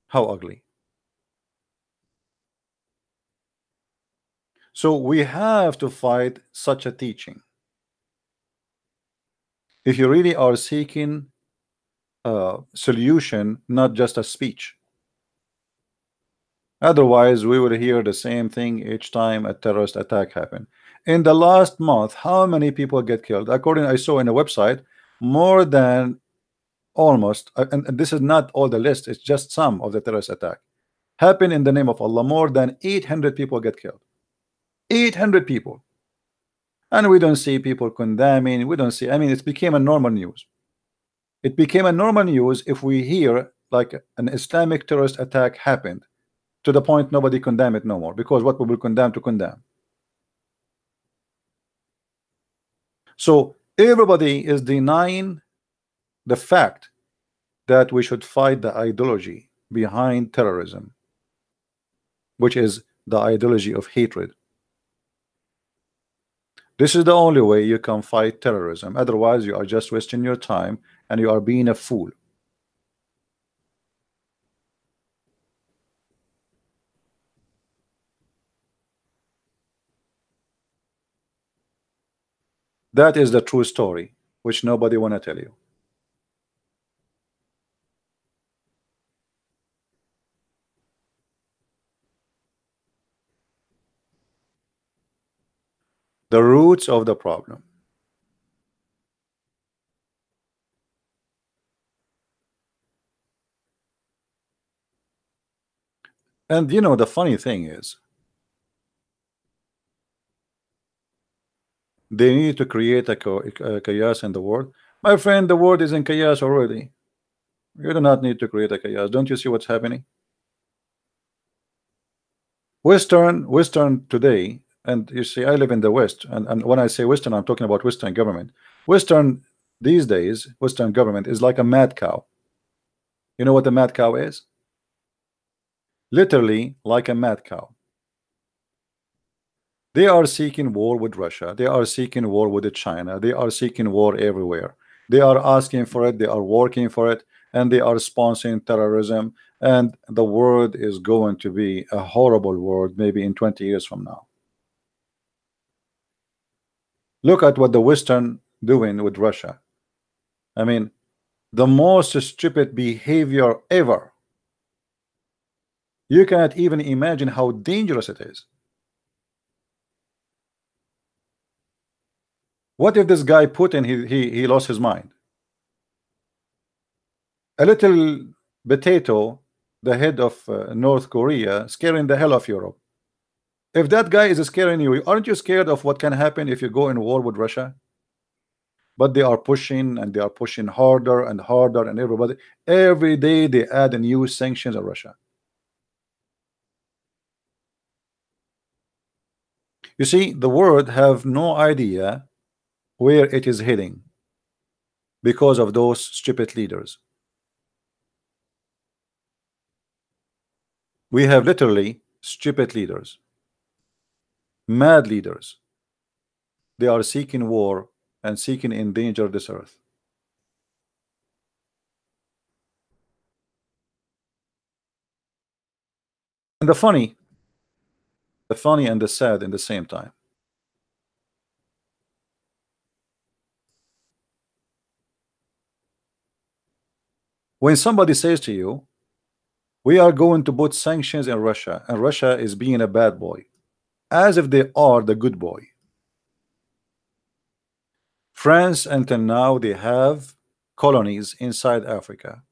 How ugly. So we have to fight such a teaching. If you really are seeking a solution, not just a speech. Otherwise, we will hear the same thing each time a terrorist attack happen. In the last month, how many people get killed? According, I saw in a website, more than almost, and this is not all the list, it's just some of the terrorist attack happen in the name of Allah. More than 800 people get killed. 800 people. And we don't see people condemning, we don't see, I mean, it became a normal news. It became a normal news if we hear like an Islamic terrorist attack happened, to the point nobody condemn it no more, because what we will condemn to condemn. So everybody is denying the fact that we should fight the ideology behind terrorism, which is the ideology of hatred. This is the only way you can fight terrorism. Otherwise, you are just wasting your time and you are being a fool. That is the true story, which nobody want to tell you. The roots of the problem. And you know, the funny thing is, they need to create a chaos in the world. My friend, the world is in chaos already. You do not need to create a chaos. Don't you see what's happening? Western today, and you see, I live in the West, and when I say Western, I'm talking about Western government. Western these days, Western government is like a mad cow. You know what a mad cow is? Literally like a mad cow. They are seeking war with Russia. They are seeking war with China. They are seeking war everywhere. They are asking for it. They are working for it, and they are sponsoring terrorism. And the world is going to be a horrible world maybe in 20 years from now. Look at what the Western doing with Russia. I mean, the most stupid behavior ever. You cannot even imagine how dangerous it is. What if this guy Putin he lost his mind? A little potato, the head of North Korea, scaring the hell of Europe. If that guy is scaring you, aren't you scared of what can happen if you go in war with Russia? But they are pushing, and they are pushing harder and harder, and every day they add new sanctions on Russia. You see, the world have no idea where it is heading because of those stupid leaders. We have literally stupid leaders, mad leaders. They are seeking war and seeking endanger this earth. And the funny and the sad in the same time. When somebody says to you, we are going to put sanctions in Russia, and Russia is being a bad boy, as if they are the good boy. France, until now, they have colonies inside Africa,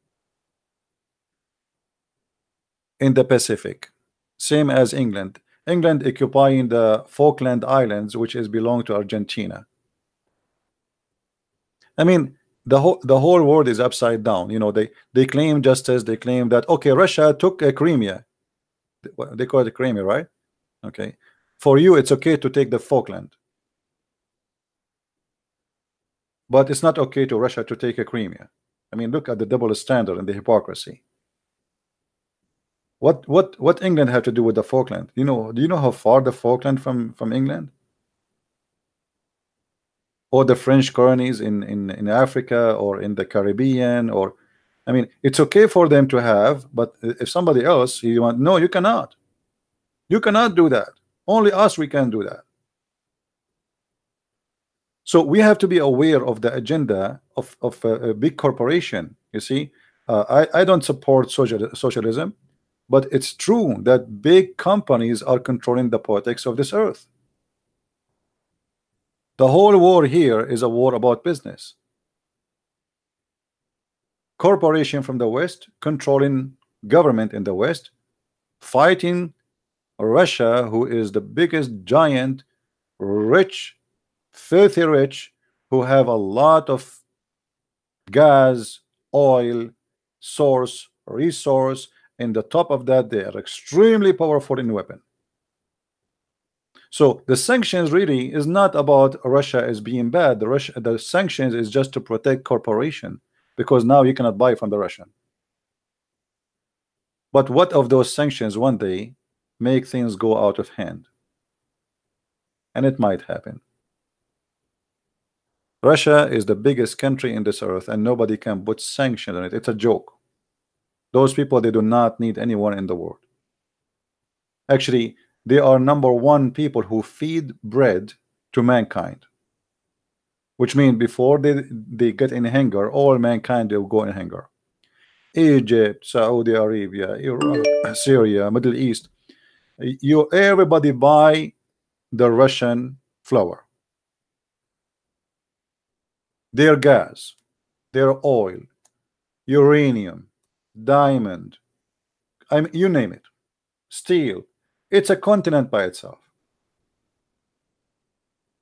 in the Pacific, same as England. England occupying the Falkland Islands, which is belong to Argentina. I mean, the whole world is upside down. You know, they claim justice. They claim that, okay, Russia took a Crimea. They call it Crimea, right? Okay, for you it's okay to take the Falkland, but it's not okay to Russia to take a Crimea. I mean, look at the double standard and the hypocrisy. What England have to do with the Falkland? You know, do you know how far the Falkland from England? Or the French colonies in Africa or in the Caribbean? Or, I mean, it's okay for them to have, but if somebody else you want, no, you cannot. You cannot do that. Only us, we can do that. So we have to be aware of the agenda of a big corporation. You see, I don't support socialism, but it's true that big companies are controlling the politics of this earth. The whole war here is a war about business. Corporation from the West controlling government in the West, fighting Russia, who is the biggest giant, rich, filthy rich, who have a lot of gas, oil, source, resource. In the top of that, they are extremely powerful in weapon. So the sanctions really is not about Russia as being bad. The sanctions is just to protect corporation, because now you cannot buy from the Russian. But what of those sanctions one day make things go out of hand? And it might happen. Russia is the biggest country in this earth, and nobody can put sanctions on it. It's a joke. Those people, they do not need anyone in the world. Actually, they are #1 people who feed bread to mankind. which means before they get in hunger, all mankind will go in hunger. Egypt, Saudi Arabia, Iraq, Syria, Middle East, you everybody buy the Russian flour, their gas, their oil, uranium, diamond, I mean, you name it, steel. It's a continent by itself.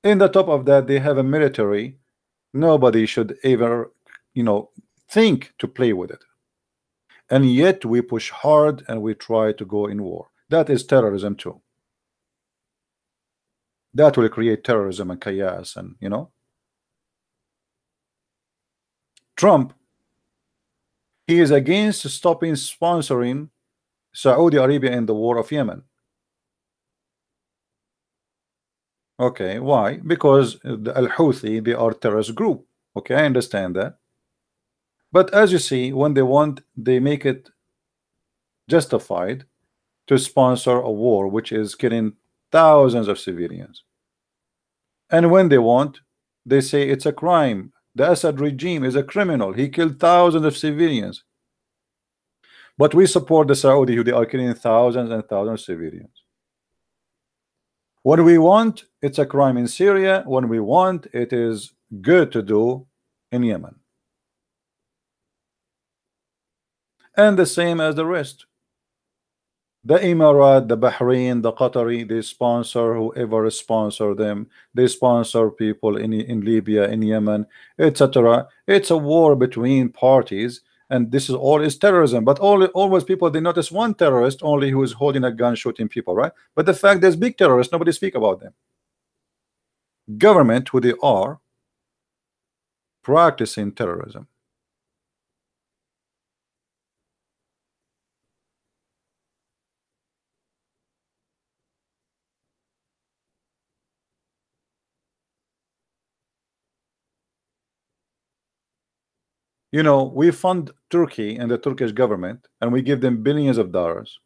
In the top of that, they have a military. Nobody should ever, think to play with it. And yet we push hard and we try to go in war. That is terrorism too. That will create terrorism and chaos, and Trump, he is against stopping sponsoring Saudi Arabia in the war of Yemen. Okay, why? Because the Al-Houthi, they are terrorist group. Okay, I understand that. But as you see, when they want, they make it justified to sponsor a war which is killing thousands of civilians. And when they want, they say it's a crime. The Assad regime is a criminal. He killed thousands of civilians. But we support the Saudi, who they are killing thousands and thousands of civilians. When we want, it's a crime in Syria. When we want, it is good to do in Yemen. And the same as the rest. The Emirat, the Bahrain, the Qatari, they sponsor whoever sponsor them. They sponsor people in Libya, in Yemen, etc. It's a war between parties, and this is all is terrorism. But always people, they notice one terrorist only who is holding a gun shooting people, right? But the fact there's big terrorists, nobody speak about them. Government, who they are practicing terrorism. We fund Turkey and the Turkish government, and we give them billions of dollars.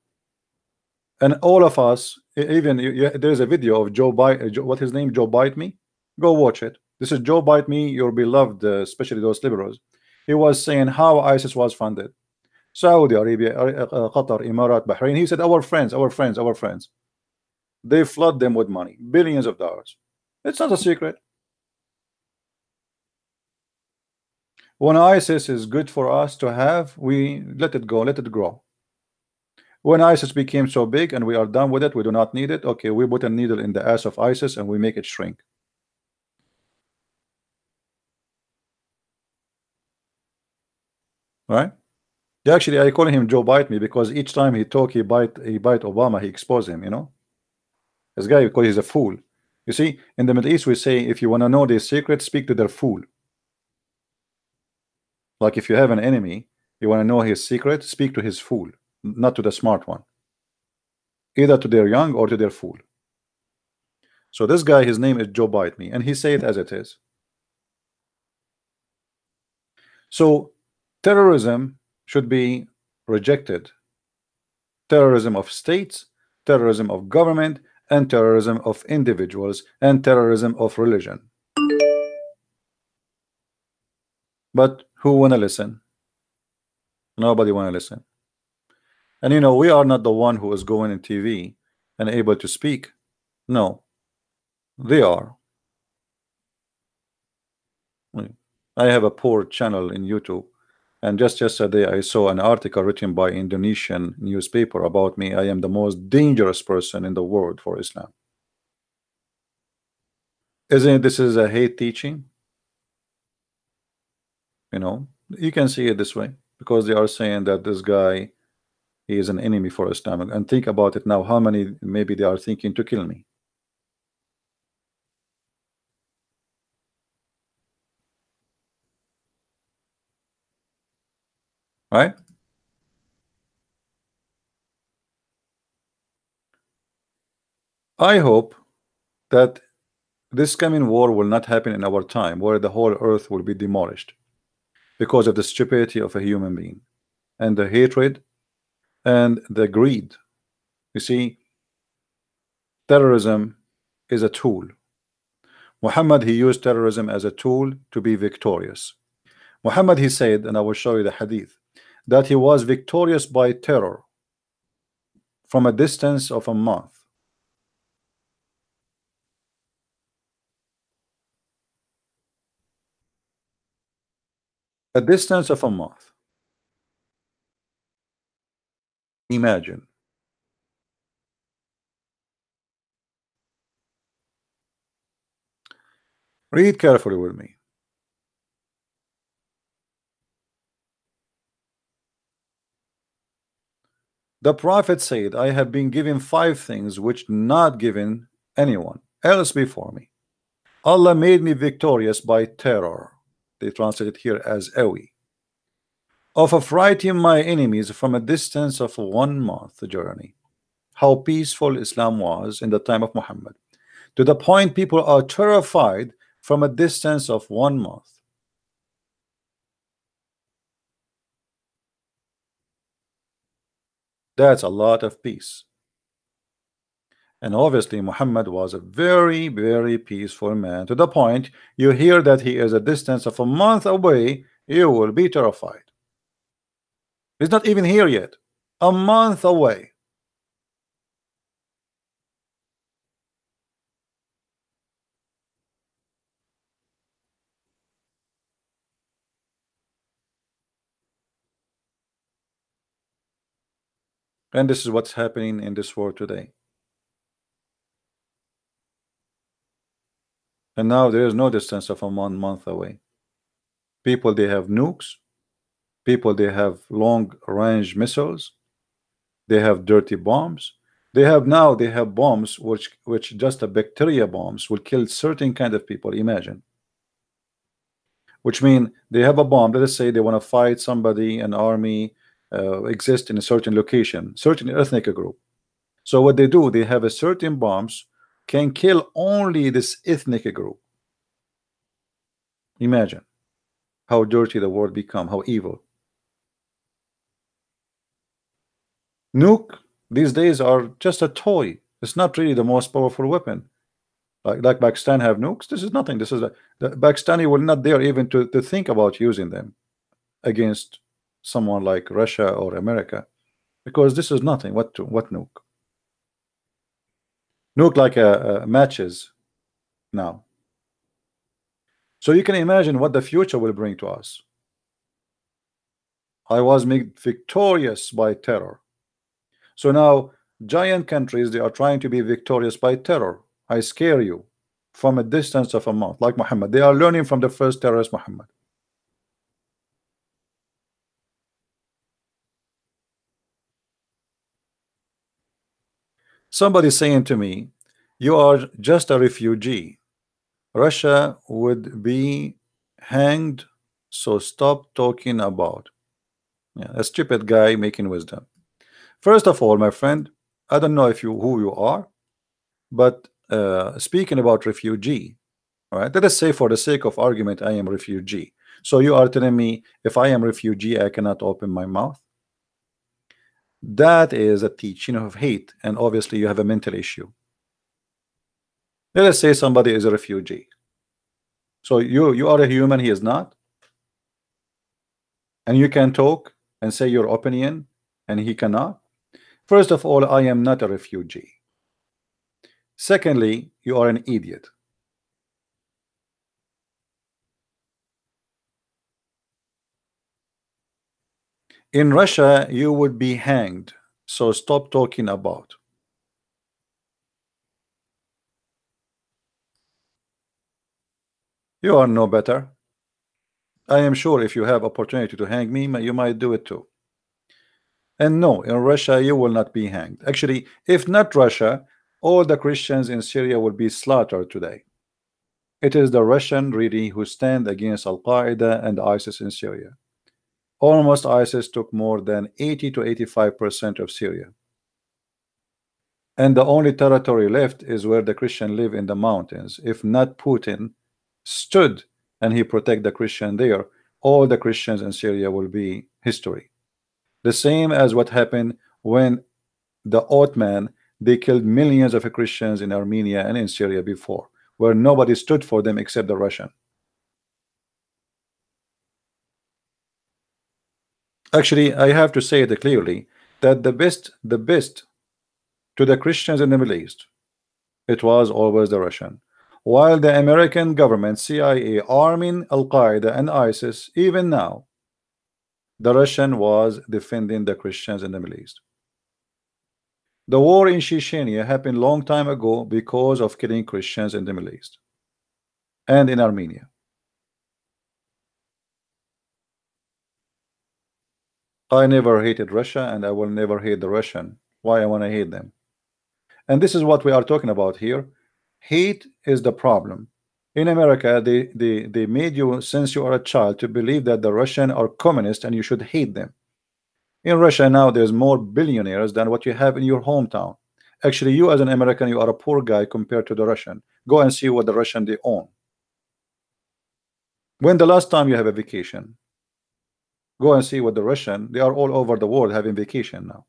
And all of us, even there's a video of Joe Biden, what his name, Joe Bite Me. Go watch it. This is Joe Bite Me, your beloved, especially those liberals. He was saying how ISIS was funded. Saudi Arabia, Qatar, Emirat, Bahrain. He said our friends, our friends, our friends. They flood them with money, billions of dollars. It's not a secret. When ISIS is good for us to have, we let it go, let it grow. When ISIS became so big and we are done with it, we do not need it. Okay, we put a needle in the ass of ISIS and we make it shrink. Right? Actually, I call him Joe Bite Me because each time he talk, he bite Obama, he expose him. This guy, because he's a fool. You see, in the Middle East, we say if you want to know their secrets, speak to their fool. Like if you have an enemy, you want to know his secret, speak to his fool, not to the smart one. Either to their young or to their fool. So this guy, his name is Joe Bite Me, and he say it as it is. So terrorism should be rejected. Terrorism of states, terrorism of government, and terrorism of individuals, and terrorism of religion. But who wanna listen? Nobody wanna listen. And we are not the one who is going in TV and able to speak. No, they are. I have a poor channel in YouTube, and just yesterday I saw an article written by Indonesian newspaper about me. I am the most dangerous person in the world for Islam. Isn't it, this is a hate teaching? You can see it this way, because they are saying that this guy, he is an enemy for Islam. And think about it now, how many maybe they are thinking to kill me. Right? I hope that this coming war will not happen in our time, where the whole earth will be demolished because of the stupidity of a human being and the hatred and the greed. You see, terrorism is a tool. Muhammad, he used terrorism as a tool to be victorious. Muhammad, he said, and I will show you the hadith, that he was victorious by terror from a distance of a month. A distance of a month. Imagine. Read carefully with me. The Prophet said, I have been given 5 things which not given anyone else before me. Allah made me victorious by terror. They translate it here as Awi. Of affrighting my enemies from a distance of 1 month journey. How peaceful Islam was in the time of Muhammad. To the point people are terrified from a distance of 1 month. That's a lot of peace. And obviously Muhammad was a very, very peaceful man, to the point you hear that he is a distance of a month away, you will be terrified. He's not even here yet. A month away. And this is what's happening in this world today. And now there is no distance of a month away. People, they have nukes. People, they have long range missiles. They have dirty bombs. They have bombs which just a bacteria bombs will kill certain kind of people. Imagine. Which mean they have a bomb. Let us say they want to fight somebody, an army exist in a certain location, certain ethnic group. So what they do, they have a certain bombs can kill only this ethnic group. Imagine how dirty the world become, how evil. Nuke these days are just a toy. It's not really the most powerful weapon. Like Pakistan have nukes. This is nothing. This is the Pakistani will not dare even to think about using them against someone like Russia or America, because this is nothing. What nuke? Nuke like matches now. So you can imagine what the future will bring to us. I was made victorious by terror. So now giant countries, they are trying to be victorious by terror. I scare you from a distance of a month, like Muhammad. They are learning from the first terrorist, Muhammad. Somebody saying to me, you are just a refugee. Russia would be hanged, so stop talking about. Yeah, a stupid guy making wisdom. First of all, my friend, I don't know who you are, but speaking about refugee, all right, let us say for the sake of argument I am refugee. So you are telling me if I am refugee I cannot open my mouth? That is a teaching of hate, and obviously you have a mental issue. Let us say somebody is a refugee. So you are a human, he is not, and you can talk and say your opinion and he cannot. First of all, I am not a refugee. Secondly, you are an idiot. In Russia you would be hanged, so stop talking about. You are no better. I am sure if you have opportunity to hang me, you might do it too. And no, in Russia you will not be hanged. Actually, if not Russia, all the Christians in Syria will be slaughtered today. It is the Russian really who stand against Al-Qaeda and ISIS in Syria. Almost ISIS took more than 80 to 85% of Syria. And the only territory left is where the Christian live in the mountains. If not Putin stood and he protect the Christian there, all the Christians in Syria will be history. The same as what happened when the Ottoman, they killed millions of Christians in Armenia and in Syria before. where nobody stood for them except the Russian. Actually, I have to say it clearly that the best to the Christians in the Middle East, it was always the Russian. While the American government, CIA, arming Al-Qaeda and ISIS, even now, the Russian was defending the Christians in the Middle East. The war in Chechnya happened long time ago because of killing Christians in the Middle East and in Armenia. I never hated Russia, and I will never hate the Russian. Why I want to hate them? And this is what we are talking about here. Hate is the problem. In America, they made you, since you are a child, to believe that the Russian are communist and you should hate them. In Russia now, there's more billionaires than what you have in your hometown. Actually, you as an American, you are a poor guy compared to the Russian. Go and see what the Russian they own. When the last time you have a vacation? Go and see what the Russian, they are all over the world having vacation now.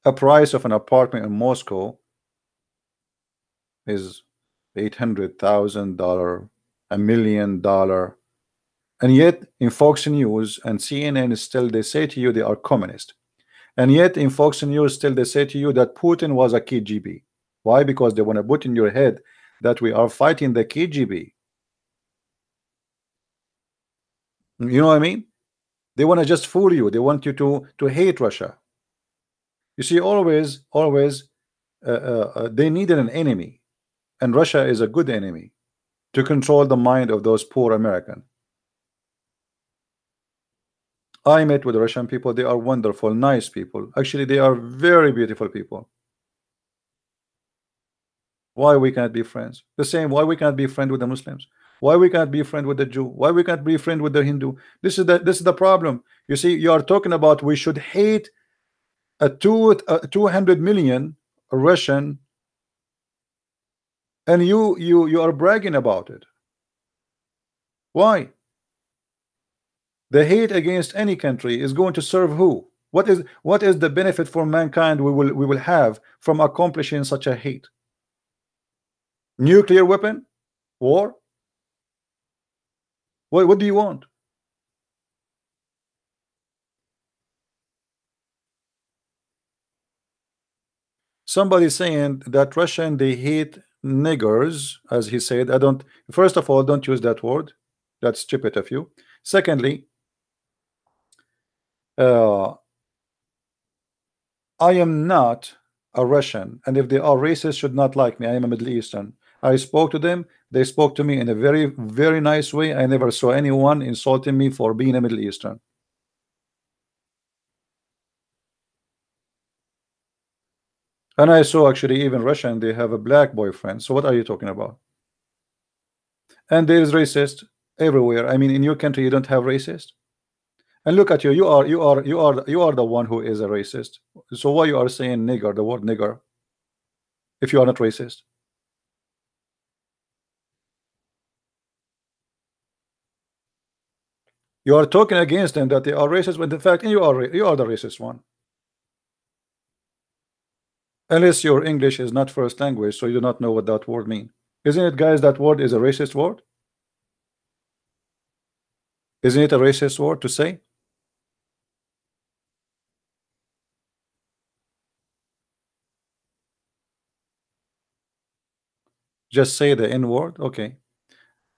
A price of an apartment in Moscow is $800,000, $1 million, and yet in Fox News and CNN still they say to you they are communist, and yet in Fox News still they say to you that Putin was a KGB. Why? Because they want to put in your head that we are fighting the KGB. You know what I mean? They want to just fool you. They want you to hate Russia. You see, always they needed an enemy, and Russia is a good enemy to control the mind of those poor Americans. I met with Russian people. They are wonderful, nice people. Actually, they are very beautiful people. Why we can't be friends? The same. Why we can't be friends with the Muslims? Why we can't be friends with the Jew? Why we can't be friends with the Hindu? This is the problem. You see, you are talking about we should hate a 200 million Russian, and you are bragging about it. Why? The hate against any country is going to serve who? What is the benefit for mankind we will have from accomplishing such a hate? Nuclear weapon? War? What do you want? Somebody saying that Russian they hate niggers, as he said. I don't. First of all, don't use that word. That's stupid of you. Secondly, I am not a Russian, and if they are racist, should not like me. I am a Middle Eastern. I spoke to them. They spoke to me in a very, very nice way. I never saw anyone insulting me for being a Middle Eastern. And I saw actually even Russian, they have a black boyfriend. So what are you talking about? And there is racist everywhere. I mean, in your country, you don't have racist. And look at you. You are the one who is a racist. So why you are saying nigger, the word nigger, if you are not racist? You are talking against them that they are racist, when in fact you are the racist one. Unless your English is not first language, so you do not know what that word means. Isn't it, guys, that word is a racist word? Isn't it a racist word to say? Just say the N word? Okay.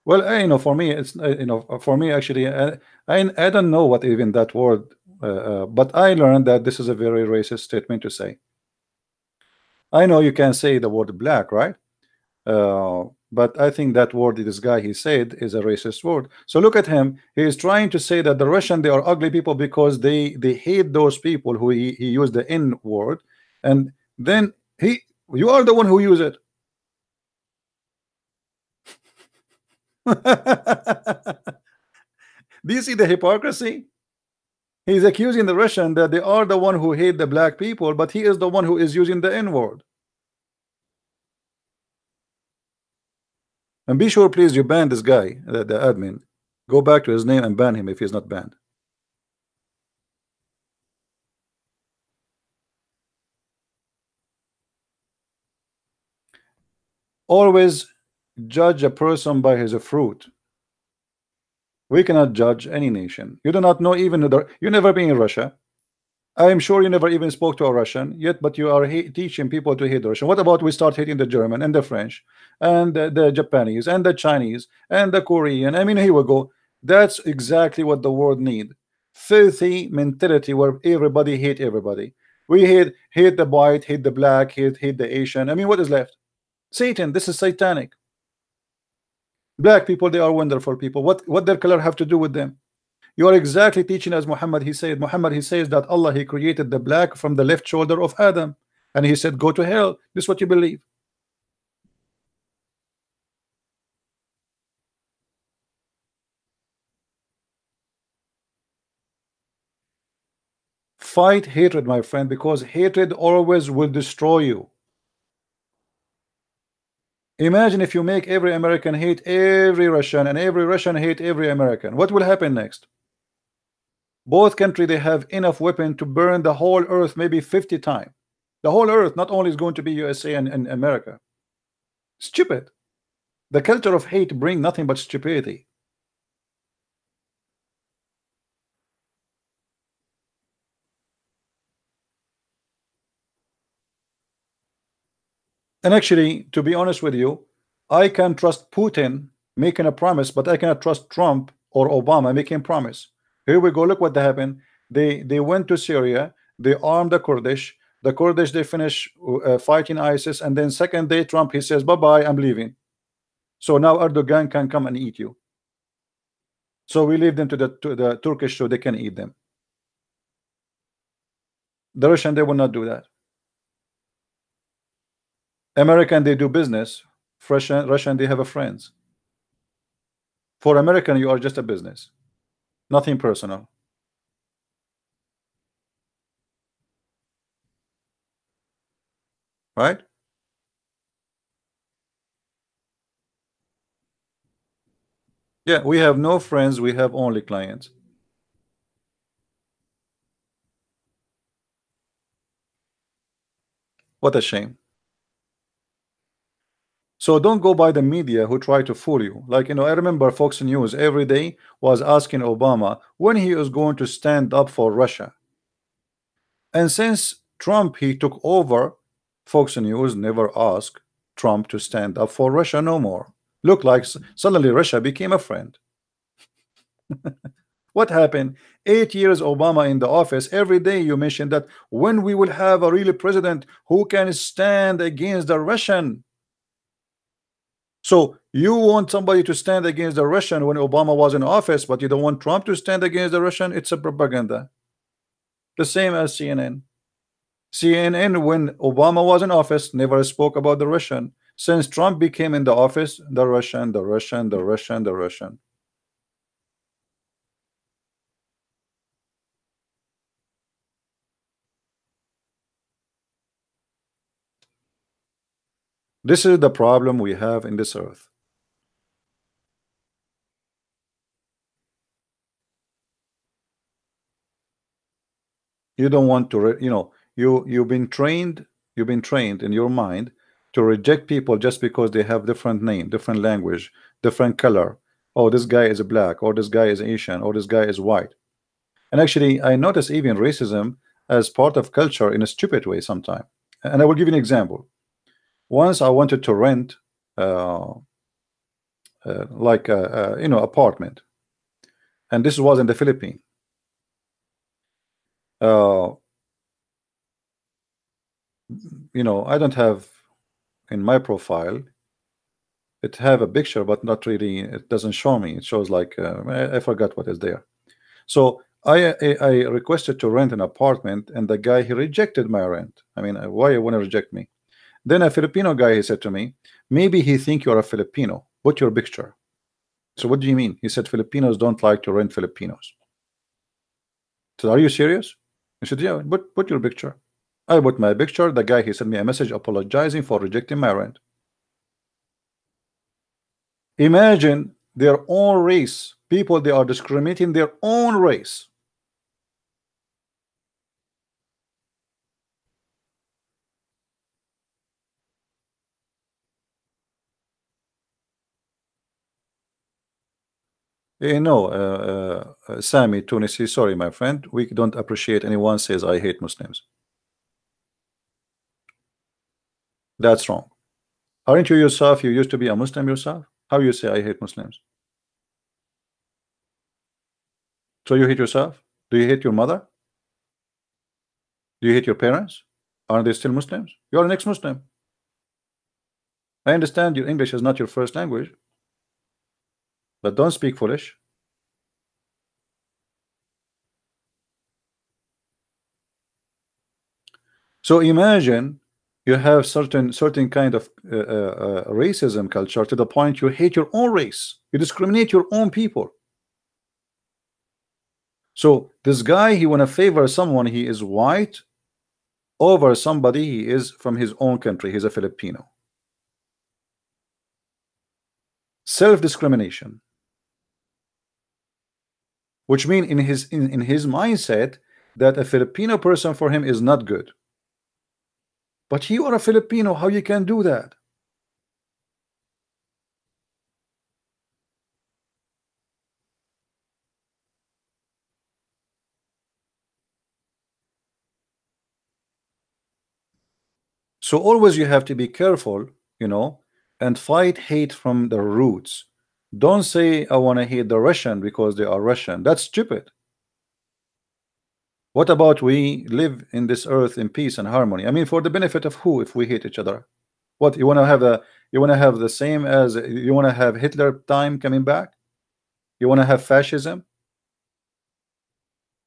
Well, you know, for me, it's for me actually, I don't know what even that word, but I learned that this is a very racist statement to say. I know you can say the word black, right? But I think that word this guy he said is a racist word. So look at him. He is trying to say that the Russian they are ugly people because they hate those people who he used the N word, and then you are the one who use it. Do you see the hypocrisy? He's accusing the Russian that they are the one who hate the black people, but he is the one who is using the N word. And be sure, please, you ban this guy, the admin. Go back to his name and ban him if he's not banned. Always judge a person by his fruit. We cannot judge any nation. You do not know even you never been in Russia. I am sure you never even spoke to a Russian yet, but you are teaching people to hate Russian. What about we start hating the German and the French and the Japanese and the Chinese and the Korean? I mean, here we go. That's exactly what the world need. Filthy mentality where everybody hate everybody. We hate the white, hate the black, hate the Asian. I mean, what is left? Satan. This is satanic. Black people, they are wonderful people. What their color have to do with them? You are exactly teaching as Muhammad. Muhammad, he says that Allah, he created the black from the left shoulder of Adam, and he said go to hell. This is what you believe. Fight hatred, my friend, because hatred always will destroy you. Imagine if you make every American hate every Russian and every Russian hate every American. What will happen next? Both countries, they have enough weapon to burn the whole earth maybe 50 times. The whole earth not only is going to be USA and America. Stupid. The culture of hate bring nothing but stupidity. And actually, to be honest with you, I can trust Putin making a promise, but I cannot trust Trump or Obama making a promise. Here we go. Look what happened. They went to Syria. They armed the Kurdish. The Kurdish, they finish fighting ISIS, and then second day Trump, he says bye bye, I'm leaving. So now Erdogan can come and eat you. So we leave them to the Turkish so they can eat them. The Russian, they will not do that. American, they do business. Russian, they have a friends. For American, you are just a business, nothing personal. Right? Yeah, we have no friends, we have only clients. What a shame. So don't go by the media who try to fool you. Like, you know, I remember Fox News every day was asking Obama when he is going to stand up for Russia. And since Trump, he took over, Fox News never asked Trump to stand up for Russia no more. Look like suddenly Russia became a friend. What happened? 8 years Obama in the office. Every day you mention that when we will have a real president who can stand against the Russian. So you want somebody to stand against the Russian when Obama was in office, but you don't want Trump to stand against the Russian. It's a propaganda. The same as CNN. CNN, when Obama was in office, never spoke about the Russian. Since Trump became in the office, the Russian, the Russian, the Russian, the Russian. This is the problem we have in this earth. You don't want to, you know, you've been trained in your mind to reject people just because they have different name, different language, different color. Oh, this guy is black, or this guy is Asian, or this guy is white. And actually, I notice even racism as part of culture in a stupid way sometimes. And I will give you an example. Once I wanted to rent uh, like you know, apartment, and this was in the Philippines. Uh, you know, I don't have in my profile. It have a picture, but not really. It doesn't show me. It shows like I forgot what is there. So I requested to rent an apartment, and the guy, he rejected my rent. I mean, why you want to reject me? Then a Filipino guy, he said to me, maybe he think you're a Filipino. Put your picture. So what do you mean? He said Filipinos don't like to rent Filipinos. So are you serious? I said, yeah, but put your picture. I put my picture. The guy, he sent me a message apologizing for rejecting my rent. Imagine their own race. People, they are discriminating their own race. No, Sami Tunisi, sorry, my friend. We don't appreciate anyone says I hate Muslims. That's wrong. Aren't you yourself? You used to be a Muslim yourself. How you say I hate Muslims? So you hate yourself? Do you hate your mother? Do you hate your parents? Aren't they still Muslims? You're an ex-Muslim. I understand your English is not your first language, but don't speak foolish. So imagine you have certain kind of racism culture to the point you hate your own race. You discriminate your own people. So this guy, he want to favor someone he is white over somebody he is from his own country. He's a Filipino. Self-discrimination, which means in his mindset that a Filipino person for him is not good. But you are a Filipino, how you can do that? So always you have to be careful, you know, and fight hate from the roots. Don't say I want to hate the Russian because they are Russian. That's stupid. What about we live in this earth in peace and harmony? I mean, for the benefit of who if we hate each other? What you want to have the same as you want to have Hitler time coming back? You want to have fascism?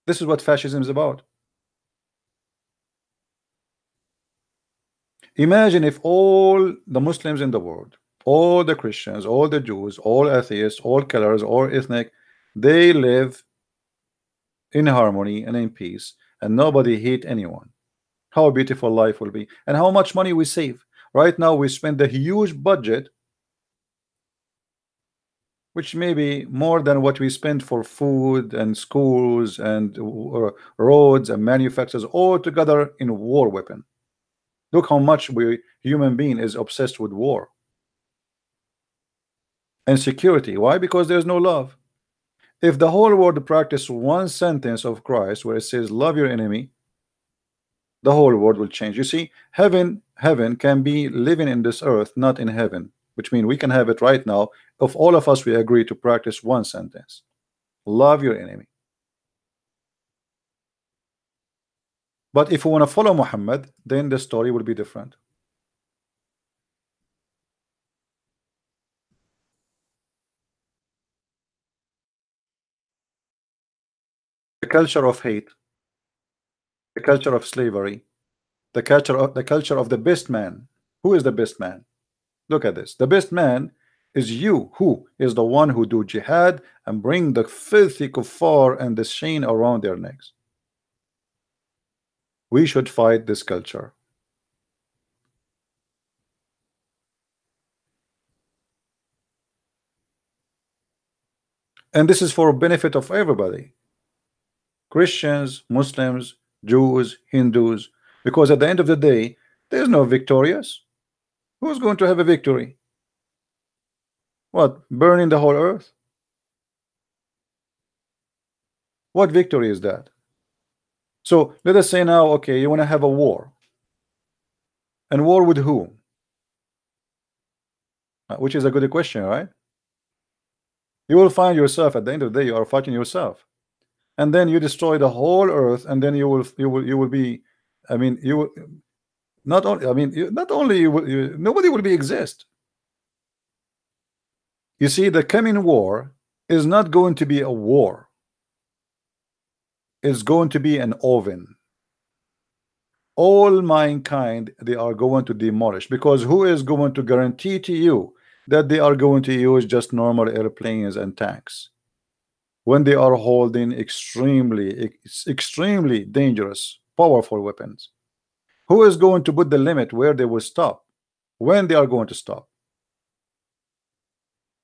This is what fascism is about. Imagine if all the Muslims in the world, all the Christians, all the Jews, all atheists, all colors, all ethnic, they live in harmony and in peace, and nobody hate anyone. How beautiful life will be, and how much money we save. Right now we spend a huge budget, which may be more than what we spend for food and schools and roads and manufacturers all together in war weapon. Look how much we human being is obsessed with war and security. Why? Because there's no love. If the whole world practice one sentence of Christ where it says love your enemy, the whole world will change. You see, heaven can be living in this earth, not in heaven, which means we can have it right now if all of us we agree to practice one sentence: love your enemy. But if we want to follow Muhammad, then the story will be different. The culture of hate, the culture of slavery, the culture of the best man. Who is the best man? Look at this. The best man is you, who is the one who do jihad and bring the filthy kuffar and the chain around their necks. We should fight this culture. And this is for benefit of everybody. Christians, Muslims, Jews, Hindus, because at the end of the day, there's no victorious. Who's going to have a victory? What, burning the whole earth? What victory is that? So let us say now, okay, you want to have a war. And war with whom? Which is a good question, right? You will find yourself at the end of the day, you are fighting yourself. And then you destroy the whole earth, and then you will be, I mean, you will not only, I mean, not only nobody will be exist. You see, the coming war is not going to be a war. It's going to be an oven. All mankind they are going to demolish, because who is going to guarantee to you that they are going to use just normal airplanes and tanks when they are holding extremely dangerous, powerful weapons? Who is going to put the limit where they will stop, when they are going to stop?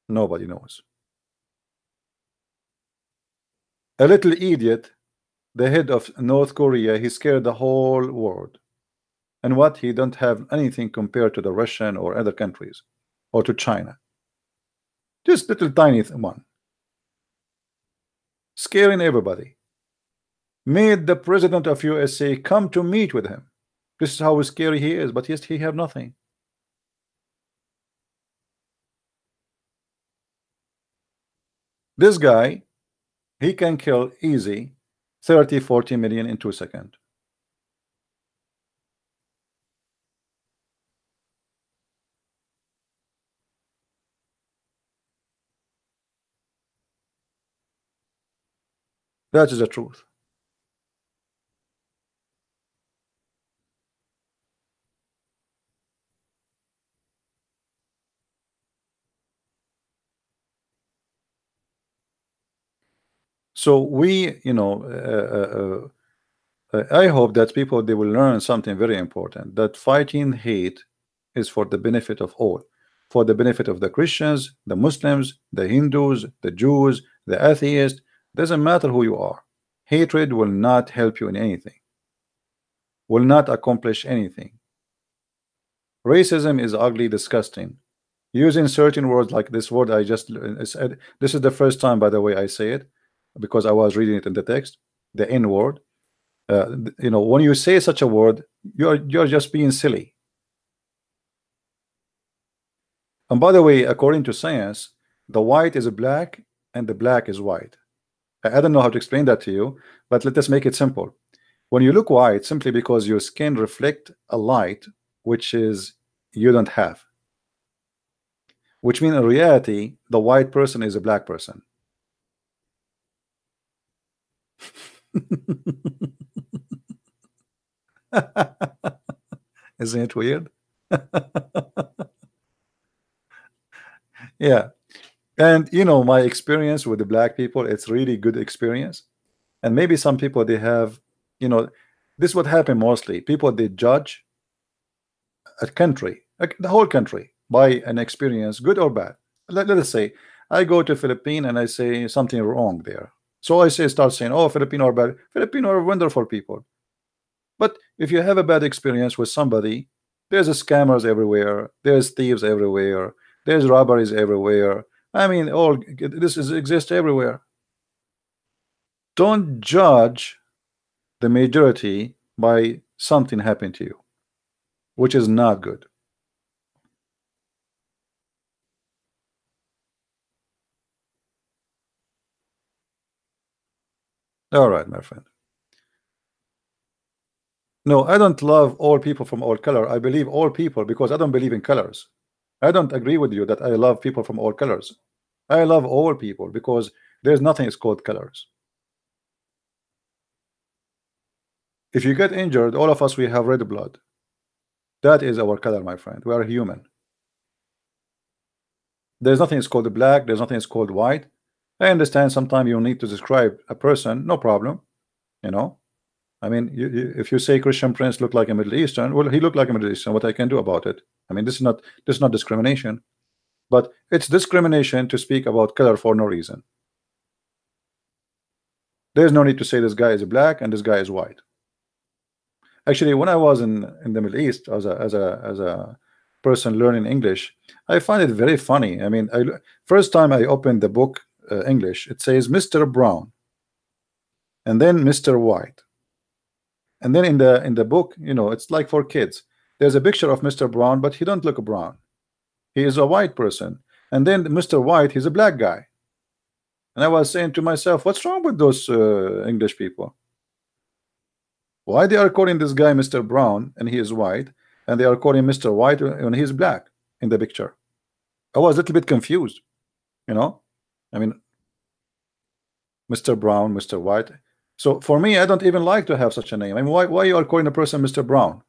Nobody knows. A little idiot, the head of North Korea, he scared the whole world. And what? He don't have anything compared to the Russian or other countries or to China. Just little tiny one. scaring everybody, made the president of USA come to meet with him. This is how scary he is, but yet he have nothing. This guy, he can kill easy 30-40 million in 2 seconds. That is the truth. So we, I hope that people, they will learn something very important, that fighting hate is for the benefit of all, for the benefit of the Christians, the Muslims, the Hindus, the Jews, the atheists. Doesn't matter who you are. Hatred will not help you in anything, will not accomplish anything. Racism is ugly, disgusting. Using certain words like this word I just said, this is the first time, by the way, I say it, because I was reading it in the text, the N word. When you say such a word, you're just being silly. And by the way, according to science, the white is black and the black is white. I don't know how to explain that to you, but let us make it simple. When you look white, simply because your skin reflect a light which is you don't have, which means in reality the white person is a black person. Isn't it weird? Yeah. And my experience with the black people, it's really good experience. And maybe some people, they have, this would happen mostly. People, they judge a country, like the whole country, by an experience, good or bad. Let us say I go to Philippines and I say something wrong there. So I start saying, oh, Filipino are bad. Filipino are wonderful people. But if you have a bad experience with somebody, there's scammers everywhere, there's thieves everywhere, there's robberies everywhere. I mean, all this exists everywhere. Don't judge the majority by something happened to you, which is not good. All right, my friend. No, I don't love all people from all color. I believe all people because I don't believe in colors. I don't agree with you that I love people from all colors. I love all people because there's nothing is called colors. If you get injured, all of us, we have red blood. That is our color, my friend. We are human. There's nothing is called black. There's nothing is called white. I understand sometimes you need to describe a person, no problem. I mean, if you say Christian Prince look like a Middle Eastern, well, he looked like a Middle Eastern. What I can do about it? I mean, this is not discrimination, but it's discrimination to speak about color for no reason. There's no need to say this guy is black and this guy is white. Actually, when I was in the Middle East as a person learning English, I find it very funny. I mean, first time I opened the book English, it says Mr. Brown, and then Mr. White, and then in the book, it's like for kids. There's a picture of Mr. Brown, but he don't look brown. He is a white person, and then Mr. White, he's a black guy. And I was saying to myself, what's wrong with those English people? Why they are calling this guy Mr. Brown and he is white, and they are calling Mr. White and he's black in the picture? I was a little bit confused, I mean, Mr. Brown, Mr. White. So for me, I don't even like to have such a name. I mean, why you are calling a person Mr. Brown?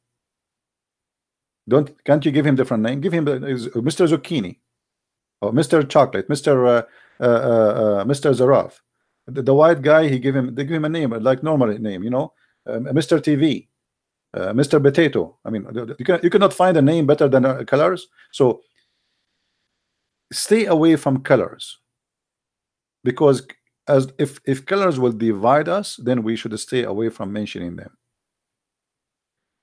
Can't you give him different name? Give him Mr. Zucchini, or Mr. Chocolate, Mr. Zaraf. The white guy, they give him a name like normal name, Mr. TV, Mr. Potato. I mean, you cannot find a name better than colors. So stay away from colors, because as if colors will divide us, then we should stay away from mentioning them.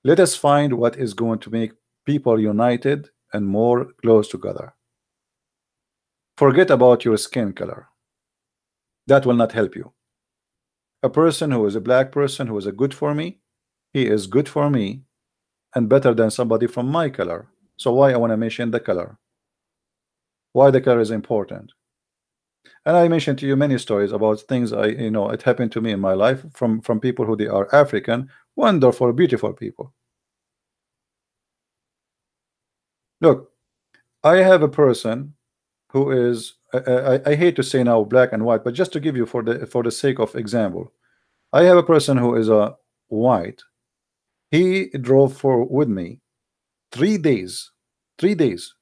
Let us find what is going to make people united and more close together. Forget about your skin color. That will not help you. A person who is a black person who is a good for me, he is good for me and better than somebody from my color. So why I want to mention the color? Why the color is important? And I mentioned to you many stories about things it happened to me in my life from people who they are African, wonderful, beautiful people. Look, I have a person who is I hate to say now black and white, but just to give you for the sake of example, I have a person who is a white. He drove for with me 3 days. 3 days.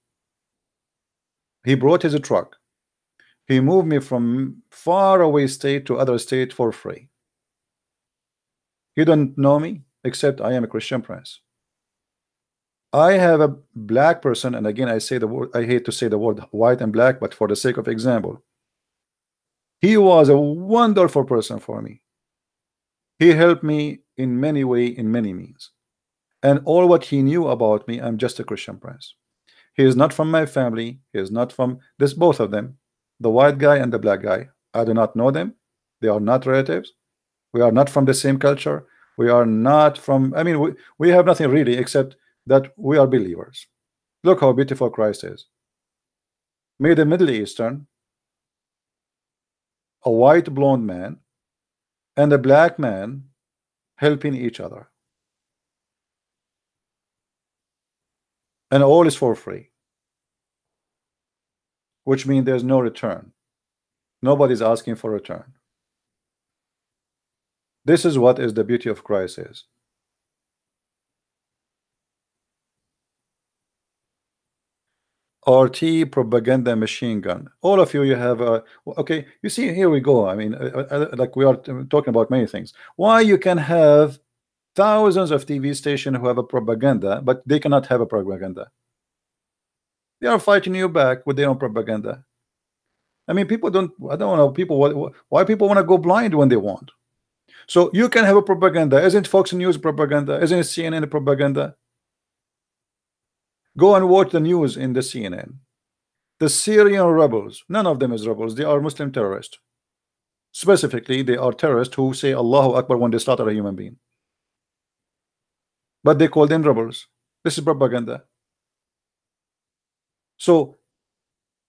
He brought his truck. He moved me from far away state to other state for free. You don't know me except I am a Christian prince. I have a black person, and again I say the word, I hate to say the word white and black, but for the sake of example, he was a wonderful person for me. He helped me in many way, in many means. And all what he knew about me, I'm just a Christian prince. He is not from my family. He is not from this, both of them, the white guy and the black guy. I do not know them. They are not relatives. We are not from the same culture. We are not from, I mean, we have nothing really except that we are believers. Look how beautiful Christ is. Made a Middle Eastern, a white blonde man, and a black man helping each other. And all is for free, which means there's no return. Nobody's asking for return. This is what is the beauty of Christ is. RT propaganda machine gun. All of you, you have okay. You see, here we go. I mean, like we are talking about many things. Why you can have thousands of TV stations who have a propaganda, but they cannot have a propaganda. They are fighting you back with their own propaganda. I mean, people don't. I don't know people why people want to go blind when they want. So you can have a propaganda. Isn't Fox News propaganda? Isn't CNN propaganda? Go and watch the news in the CNN. The Syrian rebels, none of them is rebels. They are Muslim terrorists. Specifically, they are terrorists who say Allahu Akbar when they slaughter a human being. But they call them rebels. This is propaganda. So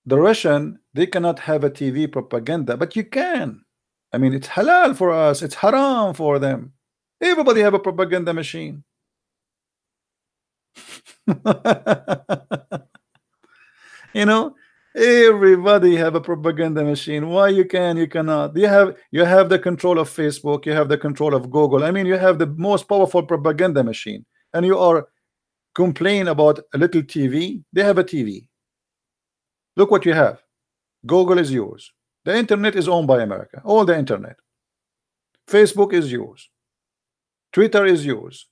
the Russian, they cannot have a TV propaganda, but you can. I mean, it's halal for us. It's haram for them. Everybody have a propaganda machine. You know, everybody have a propaganda machine. Why you can, you cannot? You have the control of Facebook, you have the control of Google. I mean, you have the most powerful propaganda machine, and you are complain about a little TV. They have a TV. Look what you have. Google is yours. The internet is owned by America. All the internet. Facebook is yours. Twitter is yours.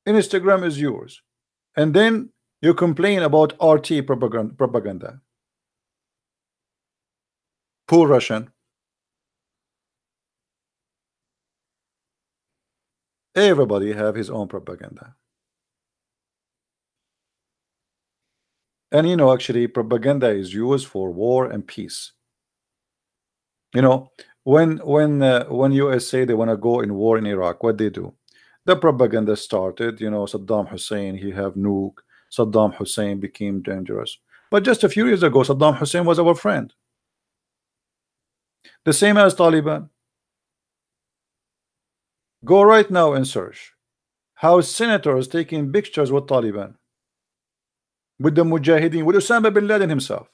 Instagram is yours. And then you complain about RT propaganda. Poor Russian. Everybody have his own propaganda. And you know, actually, propaganda is used for war and peace. You know, when US say they want to go in war in Iraq, what they do? The propaganda started. You know, Saddam Hussein, he have nuke. Saddam Hussein became dangerous. But just a few years ago, Saddam Hussein was our friend. The same as Taliban. Go right now and search how senators taking pictures with Taliban, with the Mujahideen, with Osama bin Laden himself.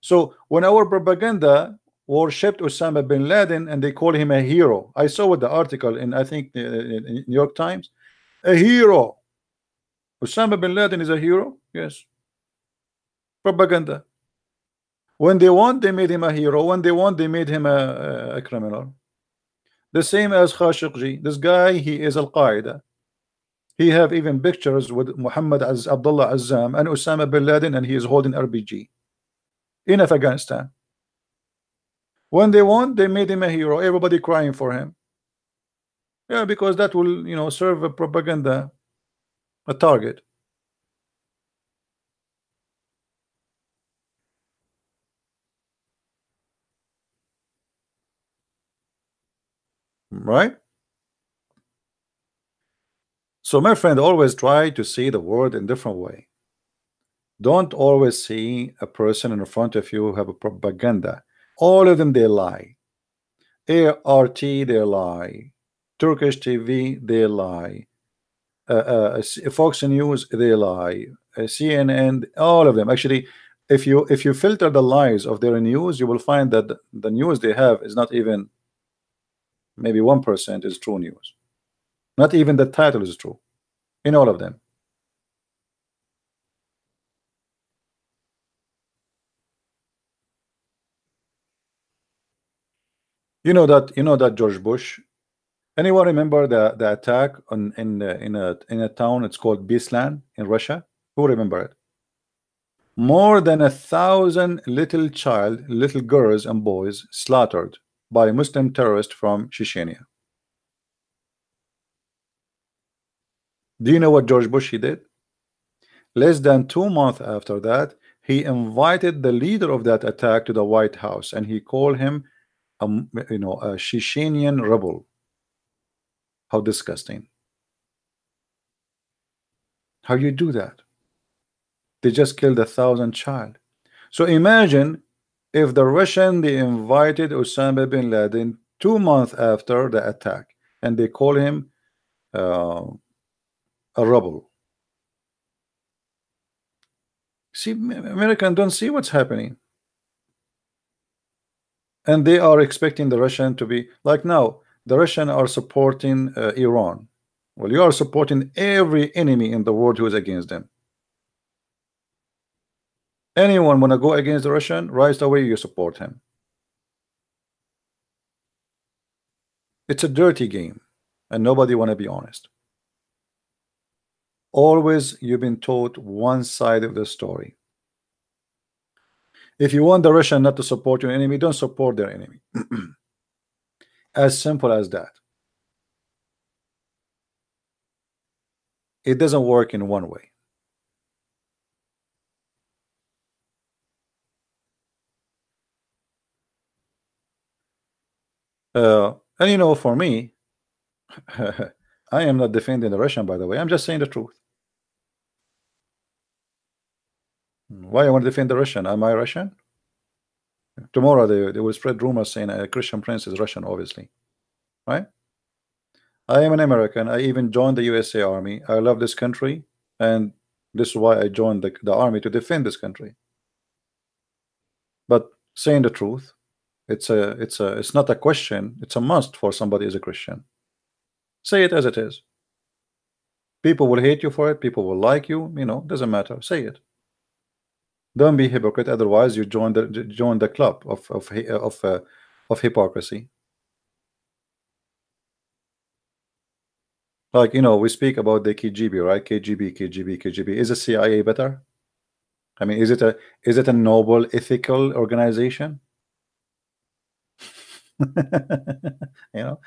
So when our propaganda worshipped Osama bin Laden and they call him a hero, I saw with the article in, I think, in New York Times, a hero. Osama bin Laden is a hero. Yes. Propaganda. When they want, they made him a hero. When they want, they made him a criminal. The same as Khashoggi. This guy, he is Al Qaeda. He have even pictures with Muhammad Abdullah Azzam and Osama bin Laden, and he is holding RPG in Afghanistan. When they want, they made him a hero. Everybody crying for him. Yeah, because that will, you know, serve a propaganda, a target. right? So my friend, always try to see the world in different way. Don't always see a person in front of you who have a propaganda. All of them, they lie. ART, they lie. Turkish TV, they lie. Fox News, they lie. CNN, all of them. Actually, if you filter the lies of their news, you will find that the news they have is not even maybe 1% is true news. Not even the title is true in all of them. You know that George Bush. Anyone remember the attack on in a town? It's called Beslan in Russia. Who remember it? More than 1,000 little girls and boys slaughtered by Muslim terrorists from Chechnya. Do you know what George Bush he did? Less than 2 months after that, he invited the leader of that attack to the White House, and he called him a Chechenian rebel. How disgusting! How you do that? They just killed 1,000 child. So imagine if the Russian they invited Osama bin Laden 2 months after the attack, and they call him a rebel. See, Americans don't see what's happening, and they are expecting the Russian to be like now. The Russian are supporting Iran. Well, you are supporting every enemy in the world who is against them. Anyone want to go against the Russian, right away you support him. It's a dirty game, and nobody want to be honest. Always you've been taught one side of the story. If you want the Russian not to support your enemy, don't support their enemy. As simple as that. It doesn't work in one way. And you know, for me, I am not defending the Russian, by the way. I'm just saying the truth. Why I want to defend the Russian? Am I Russian? Tomorrow they will spread rumors saying a Christian prince is Russian, obviously, right? I am an American. I even joined the USA Army. I love this country, and this is why I joined the army to defend this country. But saying the truth, it's not a question. It's a must for somebody as a Christian. Say it as it is. People will hate you for it. People will like you. You know, doesn't matter. Say it. Don't be hypocrite. Otherwise, you join the club of hypocrisy. Like, you know, we speak about the KGB, right? KGB. Is the CIA better? I mean, is it a noble, ethical organization? You know,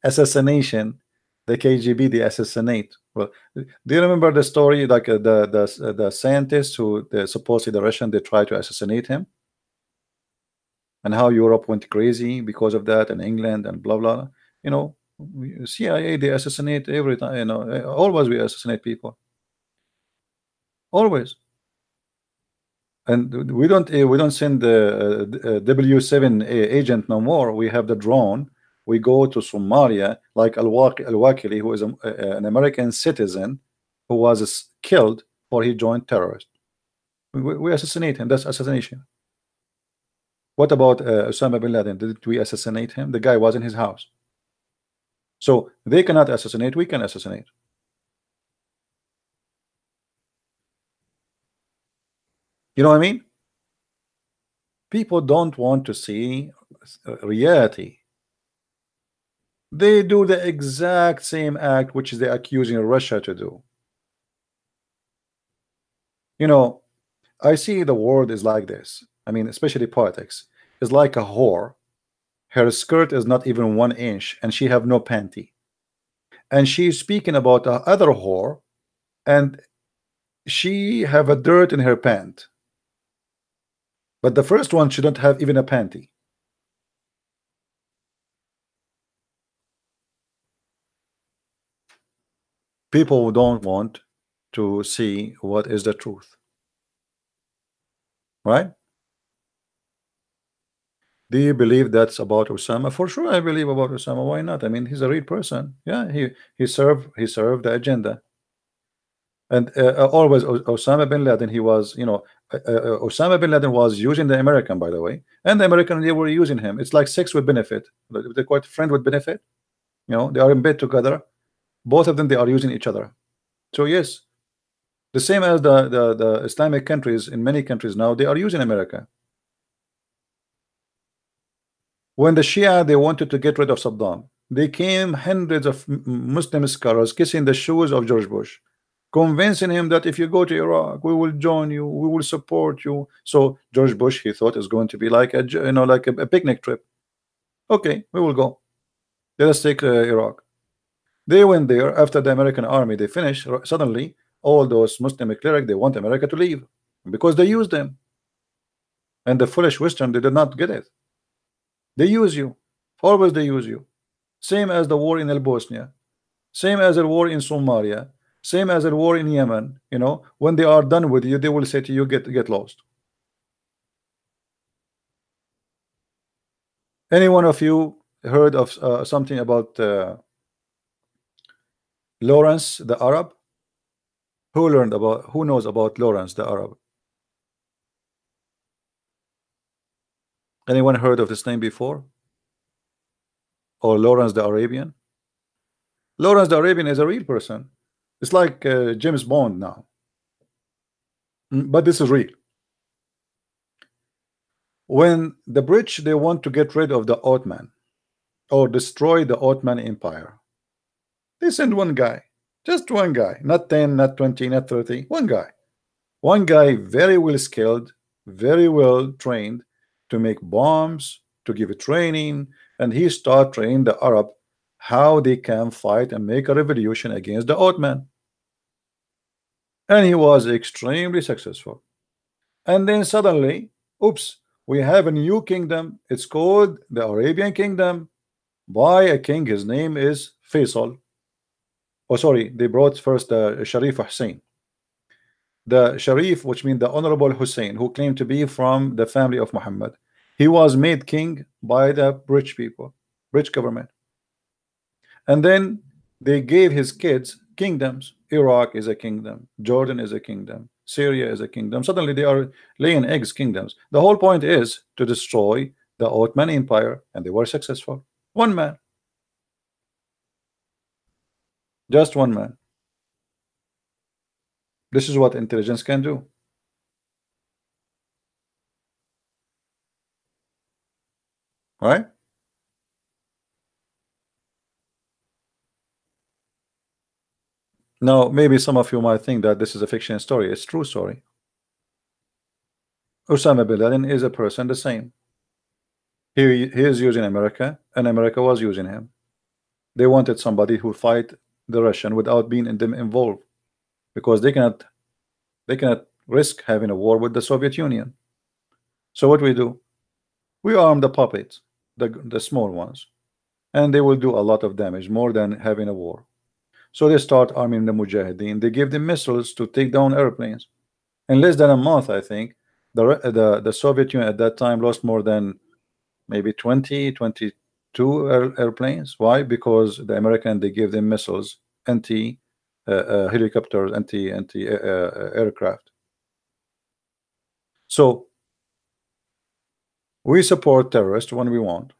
assassination. The KGB, they assassinate. Well, do you remember the story, like the scientist who supposedly the Russian they tried to assassinate him, and how Europe went crazy because of that, and England and blah blah. You know, CIA they assassinate every time. You know, always we assassinate people. Always. And we don't send the W7 agent no more. We have the drone. We go to Somalia, like Al-Wakili, who is an American citizen who was killed or he joined terrorists. We assassinate him. That's assassination. What about Osama bin Laden? Did we assassinate him? The guy was in his house. So they cannot assassinate. We can assassinate. You know what I mean? People don't want to see reality. They do the exact same act which they're accusing Russia to do. You know, I see the world is like this. I mean, especially politics is like a whore. Her skirt is not even 1 inch, and she have no panty. And she's speaking about the other whore, and she have a dirt in her pant. But the first one, she don't have even a panty. People don't want to see what is the truth, right? Do you believe that's about Osama? For sure, I believe about Osama. Why not? I mean, he's a real person. Yeah, he served the agenda. And always Osama bin Laden, he was, Osama bin Laden was using the American, by the way, and the American, they were using him. It's like sex with benefit. They quite friend with benefit. They are in bed together. Both of them, they are using each other. So yes, the same as the Islamic countries in many countries now, they are using America. When the Shia, they wanted to get rid of Saddam, they came hundreds of Muslim scholars kissing the shoes of George Bush, convincing him that if you go to Iraq, we will join you, we will support you. So George Bush, he thought it's going to be like a picnic trip. Okay, we will go. Let us take Iraq. They went there after the American army. They finished. Suddenly, all those Muslim clerics, they want America to leave because they used them. And the foolish Western, they did not get it. They use you. Always they use you. Same as the war in Bosnia. Same as the war in Somalia. Same as the war in Yemen. When they are done with you, they will say to you, get lost. Any one of you heard of something about Lawrence the Arab? Who knows about Lawrence the Arab? Anyone heard of this name before? Or Lawrence the Arabian? Lawrence the Arabian is a real person. It's like James Bond now. But this is real. When the British, they want to get rid of the Ottoman or destroy the Ottoman Empire, they send one guy. Just one guy. Not 10, not 20, not 30. One guy. One guy very well skilled, very well trained to make bombs, to give training, and he start training the Arab how they can fight and make a revolution against the Ottoman. And he was extremely successful. And then suddenly, oops, we have a new kingdom. It's called the Arabian Kingdom by a king. His name is Faisal. Oh, sorry, they brought first Sharif Hussein. The Sharif, which means the Honorable Hussein, who claimed to be from the family of Muhammad. He was made king by the British people, British government. And then they gave his kids kingdoms. Iraq is a kingdom. Jordan is a kingdom. Syria is a kingdom. Suddenly they are laying eggs kingdoms. The whole point is to destroy the Ottoman Empire, and they were successful. One man. Just one man. This is what intelligence can do. Right? Now, maybe some of you might think that this is a fiction story. It's a true story. Osama bin Laden is a person the same. He is using America, and America was using him. They wanted somebody who fight the Russian without being in them involved, because they cannot risk having a war with the Soviet Union. So what we do? We arm the puppets, the small ones, and they will do a lot of damage, more than having a war. So they start arming the Mujahideen. They give them missiles to take down airplanes. In less than a month, I think, the Soviet Union at that time lost more than maybe 22 airplanes. Why? Because the American, they gave them missiles, anti helicopters, anti aircraft. So we support terrorists when we want,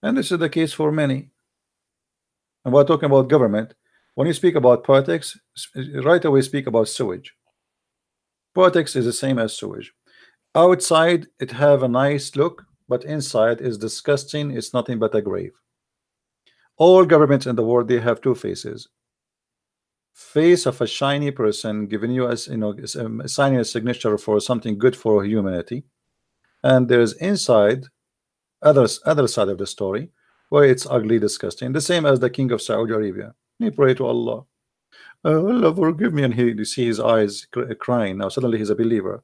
and this is the case for many. And we're talking about government. When you speak about politics, right away speak about sewage. Politics is the same as sewage. Outside it have a nice look, but inside is disgusting. It's nothing but a grave. All governments in the world, they have two faces. Face of a shiny person giving you, as signing a signature for something good for humanity, and there's inside other side of the story where it's ugly, disgusting. The same as the king of Saudi Arabia. He pray to Allah, Allah forgive me, and you see his eyes crying. Now suddenly he's a believer.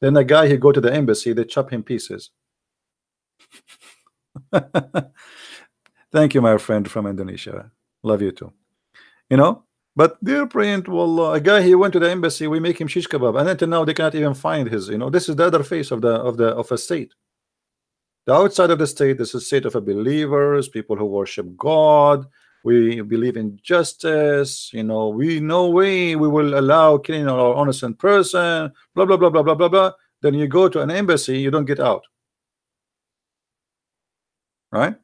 Then a guy, he go to the embassy, they chop him pieces. Thank you, my friend from Indonesia. Love you too. You know, but they're praying to Allah. A guy, he went to the embassy, we make him shish kebab, and until now they cannot even find his, you know, this is the other face of a state. The outside of the state is a state of a believers, people who worship God. We believe in justice. You know, we no way we will allow killing an innocent person. Blah blah blah blah blah blah blah. Then you go to an embassy, you don't get out. Right?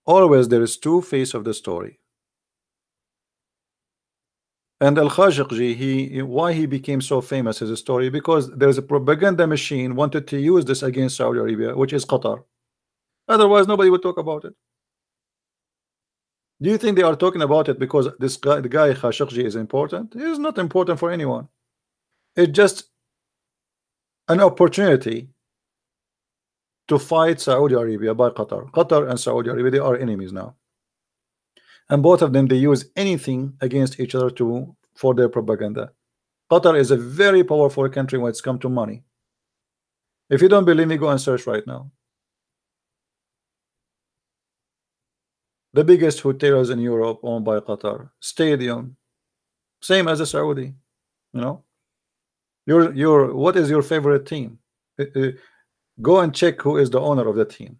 Always there is two faces of the story. And Al-Khashoggi, why he became so famous is a story, because there's a propaganda machine wanted to use this against Saudi Arabia, which is Qatar. Otherwise, nobody would talk about it. Do you think they are talking about it because this guy, the guy Khashoggi, is important? He is not important for anyone. It's just an opportunity to fight Saudi Arabia by Qatar. Qatar and Saudi Arabia, they are enemies now. And both of them, they use anything against each other for their propaganda. Qatar is a very powerful country when it's come to money. If you don't believe me, go and search right now. The biggest hotels in Europe owned by Qatar. Stadium, same as the Saudi. You know, what is your favorite team? Go and check who is the owner of the team.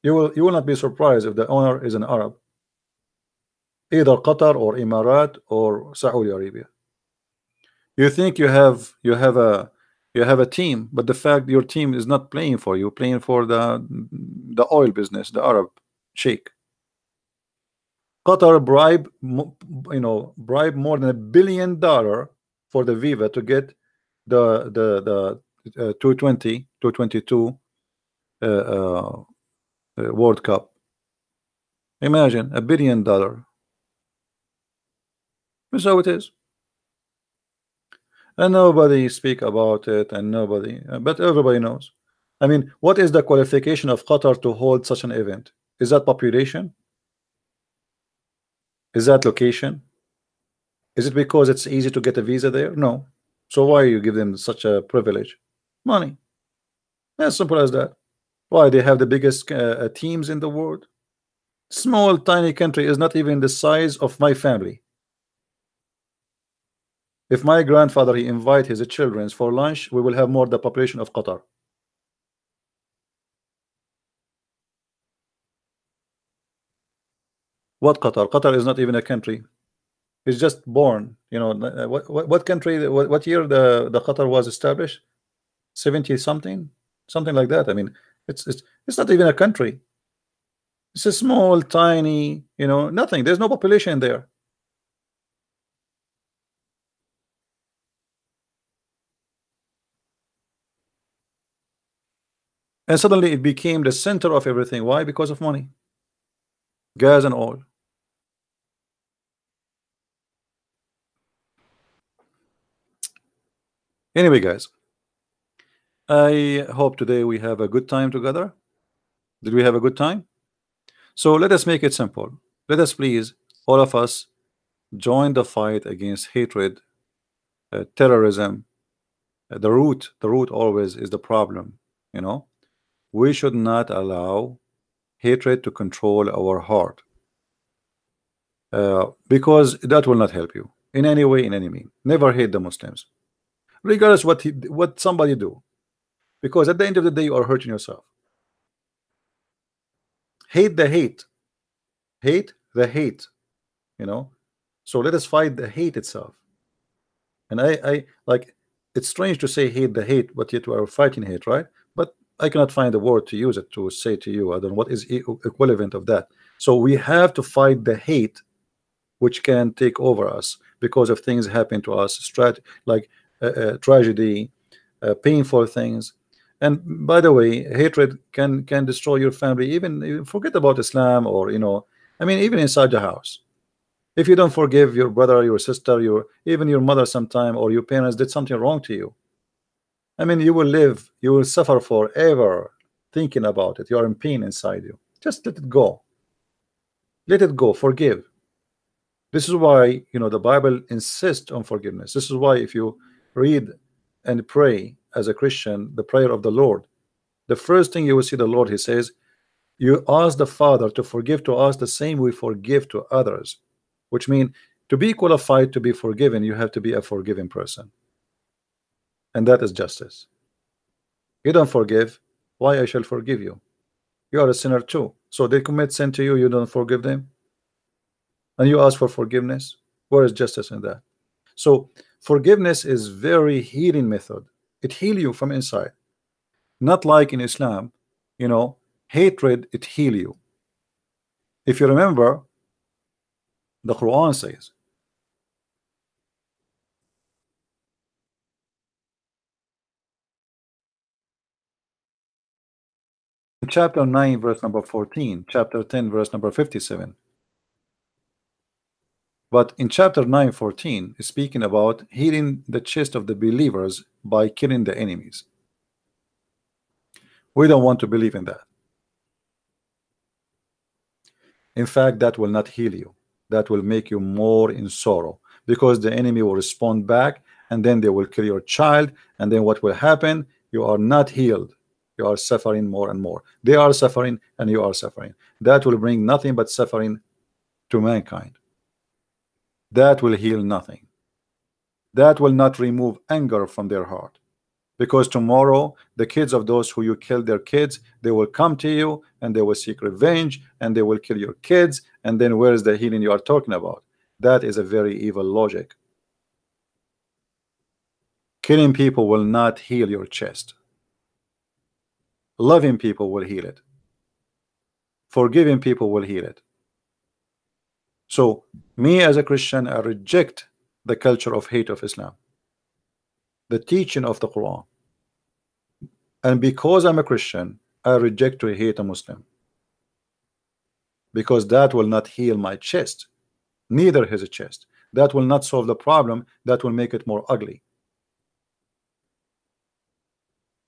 You will not be surprised if the owner is an Arab. Either Qatar or Emirat or Saudi Arabia. You think you have a team, but the fact your team is not playing for you, playing for the oil business, the Arab sheikh. Qatar bribe more than $1 billion for the Viva to get the 222 World Cup. Imagine $1 billion. That's how it is. And nobody speak about it, and nobody, but everybody knows. I mean, what is the qualification of Qatar to hold such an event? Is that population? Is that location? Is it because it's easy to get a visa there? No. So why you give them such a privilege? Money. As simple as that. Why? They have the biggest teams in the world. Small tiny country is not even the size of my family. If my grandfather he invite his children for lunch, we will have more the population of Qatar. What Qatar? Qatar is not even a country. It's just born. You know what country? What year the Qatar was established? 70 something like that. I mean, it's not even a country. It's a small, tiny. You know, nothing. There's no population there. And suddenly it became the center of everything. Why? Because of money, gas and oil. Anyway, guys, I hope today we have a good time together. Did we have a good time? So let us make it simple. Let us please, all of us, join the fight against hatred, terrorism. The root always is the problem. You know, we should not allow hatred to control our heart, because that will not help you in any way, in any mean. Never hate the Muslims, regardless what somebody do, because at the end of the day you are hurting yourself. Hate the hate, hate the hate, you know. So let us fight the hate itself. And I like, it's strange to say hate the hate, but yet we are fighting hate, right? But I cannot find a word to use it to say to you. I don't know what is equivalent of that. So we have to fight the hate which can take over us because of things happen to us, like tragedy, painful things. And by the way, hatred can destroy your family. Even forget about Islam, or I mean, even inside the house. If you don't forgive your brother, your sister, even your mother sometime, or your parents did something wrong to you, I mean, you will suffer forever thinking about it. You are in pain inside you. Just let it go. Let it go. Forgive. This is why the Bible insists on forgiveness. This is why if you read and pray as a Christian the prayer of the Lord, the first thing you will see the Lord, he says, You ask the Father to forgive to us the same we forgive to others, which means to be qualified to be forgiven, you have to be a forgiving person, and that is justice. You don't forgive, why I shall forgive you? You are a sinner too. So they commit sin to you, you don't forgive them, and you ask for forgiveness. Where is justice in that? So forgiveness is very healing method. It heals you from inside. Not like in Islam, you know, hatred, it heal you. If you remember, the Quran says, chapter 9 verse number 14, chapter 10 verse number 57. But in chapter 9:14 is speaking about healing the chest of the believers by killing the enemies. We don't want to believe in that. In fact, that will not heal you. That will make you more in sorrow, because the enemy will respond back, and then they will kill your child, and then what will happen? You are not healed. You are suffering more and more. They are suffering and you are suffering. That will bring nothing but suffering to mankind. That will heal nothing. That will not remove anger from their heart, because tomorrow the kids of those who you killed their kids, they will come to you and they will seek revenge and they will kill your kids, and then where is the healing you are talking about? That is a very evil logic. Killing people will not heal your chest. Loving people will heal it. Forgiving people will heal it. So me as a Christian, I reject the culture of hate of Islam, the teaching of the Quran. And because I'm a Christian, I reject to hate a Muslim, because that will not heal my chest, neither his chest. That will not solve the problem. That will make it more ugly.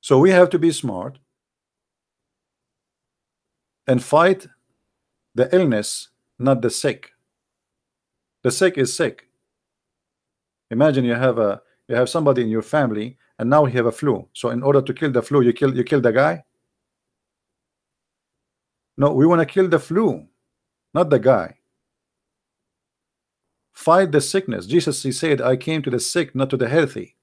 So we have to be smart and fight the illness, not the sick. The sick is sick. Imagine you have somebody in your family and now he have a flu. So in order to kill the flu, you kill the guy? No, we want to kill the flu, not the guy. Fight the sickness. Jesus, he said, I came to the sick, not to the healthy.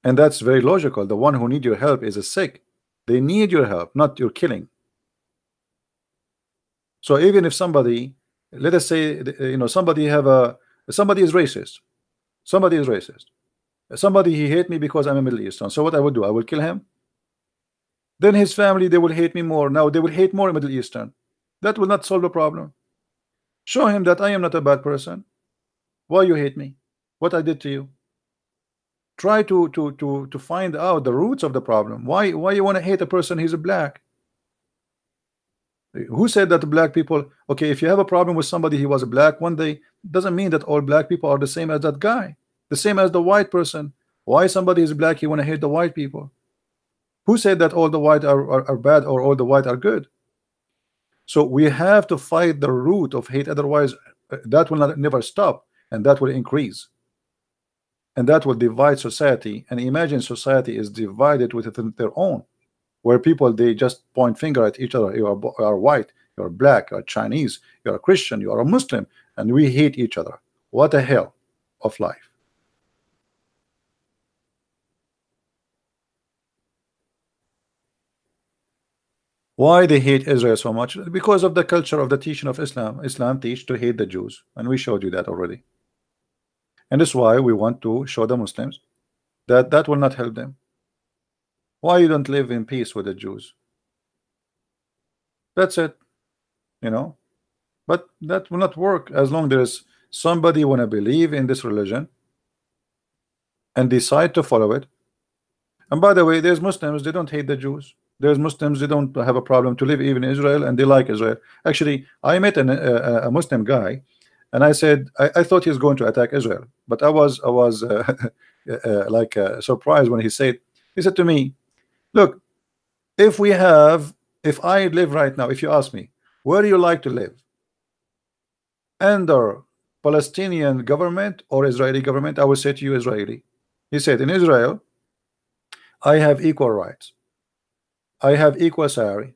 And that's very logical. The one who need your help is a sick. They need your help, not your killing. So even if somebody, let us say, you know, somebody is racist. Somebody is racist. Somebody, he hate me because I'm a Middle Eastern. So what I would do? I will kill him. Then his family, they will hate me more. Now they will hate more Middle Eastern. That will not solve the problem. Show him that I am not a bad person. Why you hate me? What I did to you? Try to find out the roots of the problem. Why you want to hate a person? He's a black. Who said that the black people? Okay, if you have a problem with somebody, he was a black one day, doesn't mean that all black people are the same as that guy. The same as the white person. Why somebody is black, you want to hate the white people? Who said that all the white are bad or all the white are good? So we have to fight the root of hate, otherwise that will never stop, and that will increase, and that will divide society. And imagine society is divided within their own, where people, they just point finger at each other. You are white, you are black, you are Chinese, you are a Christian, you are a Muslim, and we hate each other. What a hell of life. Why they hate Israel so much? Because of the culture of the teaching of Islam. Islam teach to hate the Jews, and we showed you that already. And that's why we want to show the Muslims that that will not help them. Why you don't live in peace with the Jews? That's it, you know. But that will not work as long there's somebody want to believe in this religion and decide to follow it. And by the way, there's Muslims, they don't hate the Jews. There's Muslims, they don't have a problem to live even in Israel, and they like Israel. Actually, I met a Muslim guy, and I said I thought he's going to attack Israel, but I was like surprised when he said to me, look, if I live right now, if you ask me, where do you like to live? Under Palestinian government or Israeli government? I will say to you, Israeli. He said, in Israel, I have equal rights. I have equal salary.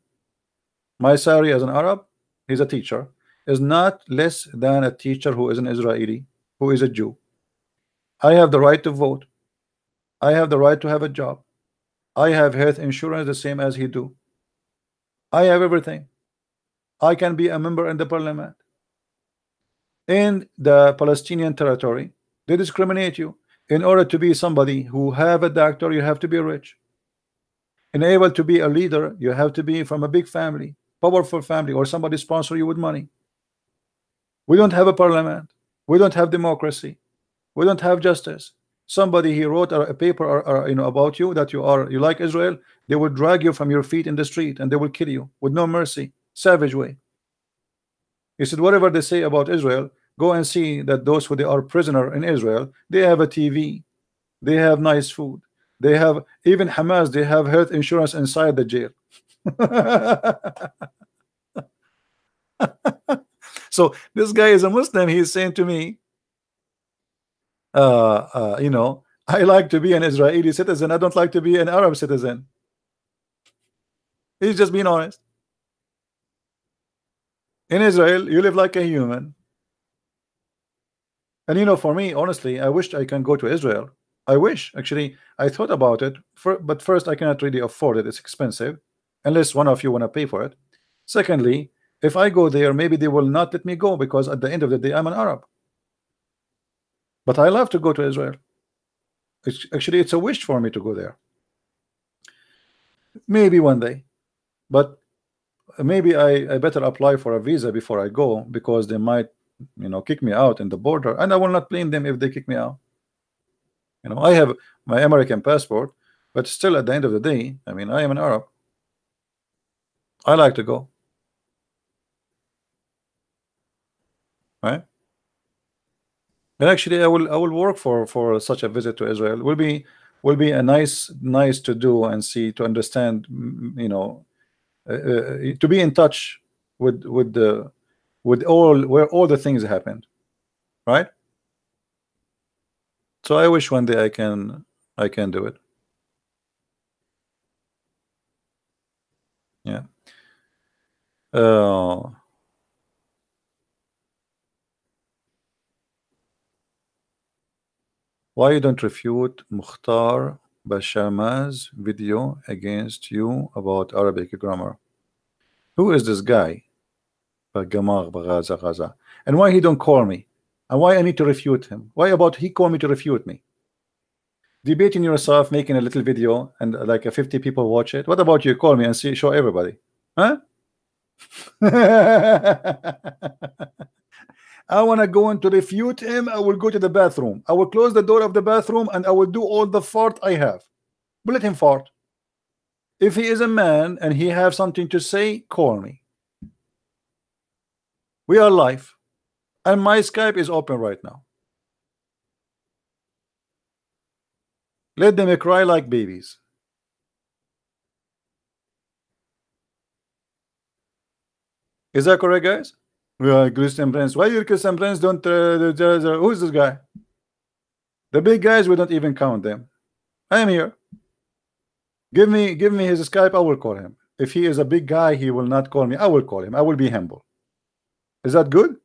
My salary as an Arab, he's a teacher, is not less than a teacher who is an Israeli, who is a Jew. I have the right to vote. I have the right to have a job. I have health insurance the same as he do. I have everything. I can be a member in the parliament. In the Palestinian territory, they discriminate you. In order to be somebody who have a doctor, you have to be rich. And able to be a leader, you have to be from a big family, powerful family, or somebody sponsor you with money. We don't have a parliament. We don't have democracy. We don't have justice. Somebody he wrote a paper or about you that you like Israel, they will drag you from your feet in the street and they will kill you with no mercy, savage way. He said whatever they say about Israel, go and see that those who they are prisoner in Israel, they have a TV, they have nice food, they have even Hamas, they have health insurance inside the jail. So this guy is a Muslim. He's saying to me, I like to be an Israeli citizen. I don't like to be an Arab citizen. He's just being honest. In Israel, you live like a human. And for me, honestly, I wish I can go to Israel. I wish, actually, I thought about it, but first, I cannot really afford it. It's expensive, unless one of you want to pay for it. Secondly, if I go there, maybe they will not let me go because at the end of the day, I'm an Arab. But I love to go to Israel. Actually, it's a wish for me to go there. Maybe one day, but maybe I better apply for a visa before I go, because they might kick me out in the border, and I will not blame them if they kick me out. I have my American passport, but still at the end of the day, I mean, I am an Arab. I like to go, right? And actually, I will work for such a visit to Israel. Will be a nice to do and see, to understand, to be in touch with all where all the things happened, right? So I wish one day I can do it. Yeah. Why you don't refute Mukhtar Basham's video against you about Arabic grammar? Who is this guy? And why he don't call me? And why I need to refute him? Why about he call me to refute me? Debating yourself, making a little video, and like 50 people watch it. What about you? Call me and show everybody, huh? I want to go in to refute him. I will go to the bathroom. I will close the door of the bathroom and I will do all the fart I have. But let him fart. If he is a man and he have something to say, call me. We are live, and my Skype is open right now. Let them cry like babies. Is that correct, guys? We are Christian Prince. Why your Christian Prince don't? Who's this guy? The big guys, we don't even count them. I am here. Give me his Skype. I will call him. If he is a big guy, he will not call me. I will call him. I will be humble. Is that good?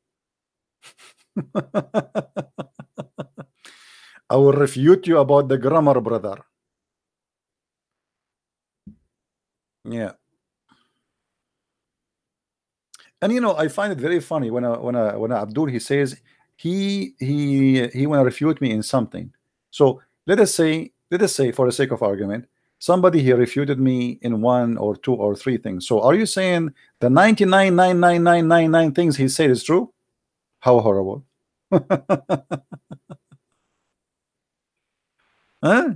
I will refute you about the grammar, brother. Yeah. And I find it very funny when Abdul he says he want to refute me in something. So let us say for the sake of argument, somebody here refuted me in 1 or 2 or 3 things. So are you saying the 99.99999 things he said is true? How horrible. Huh?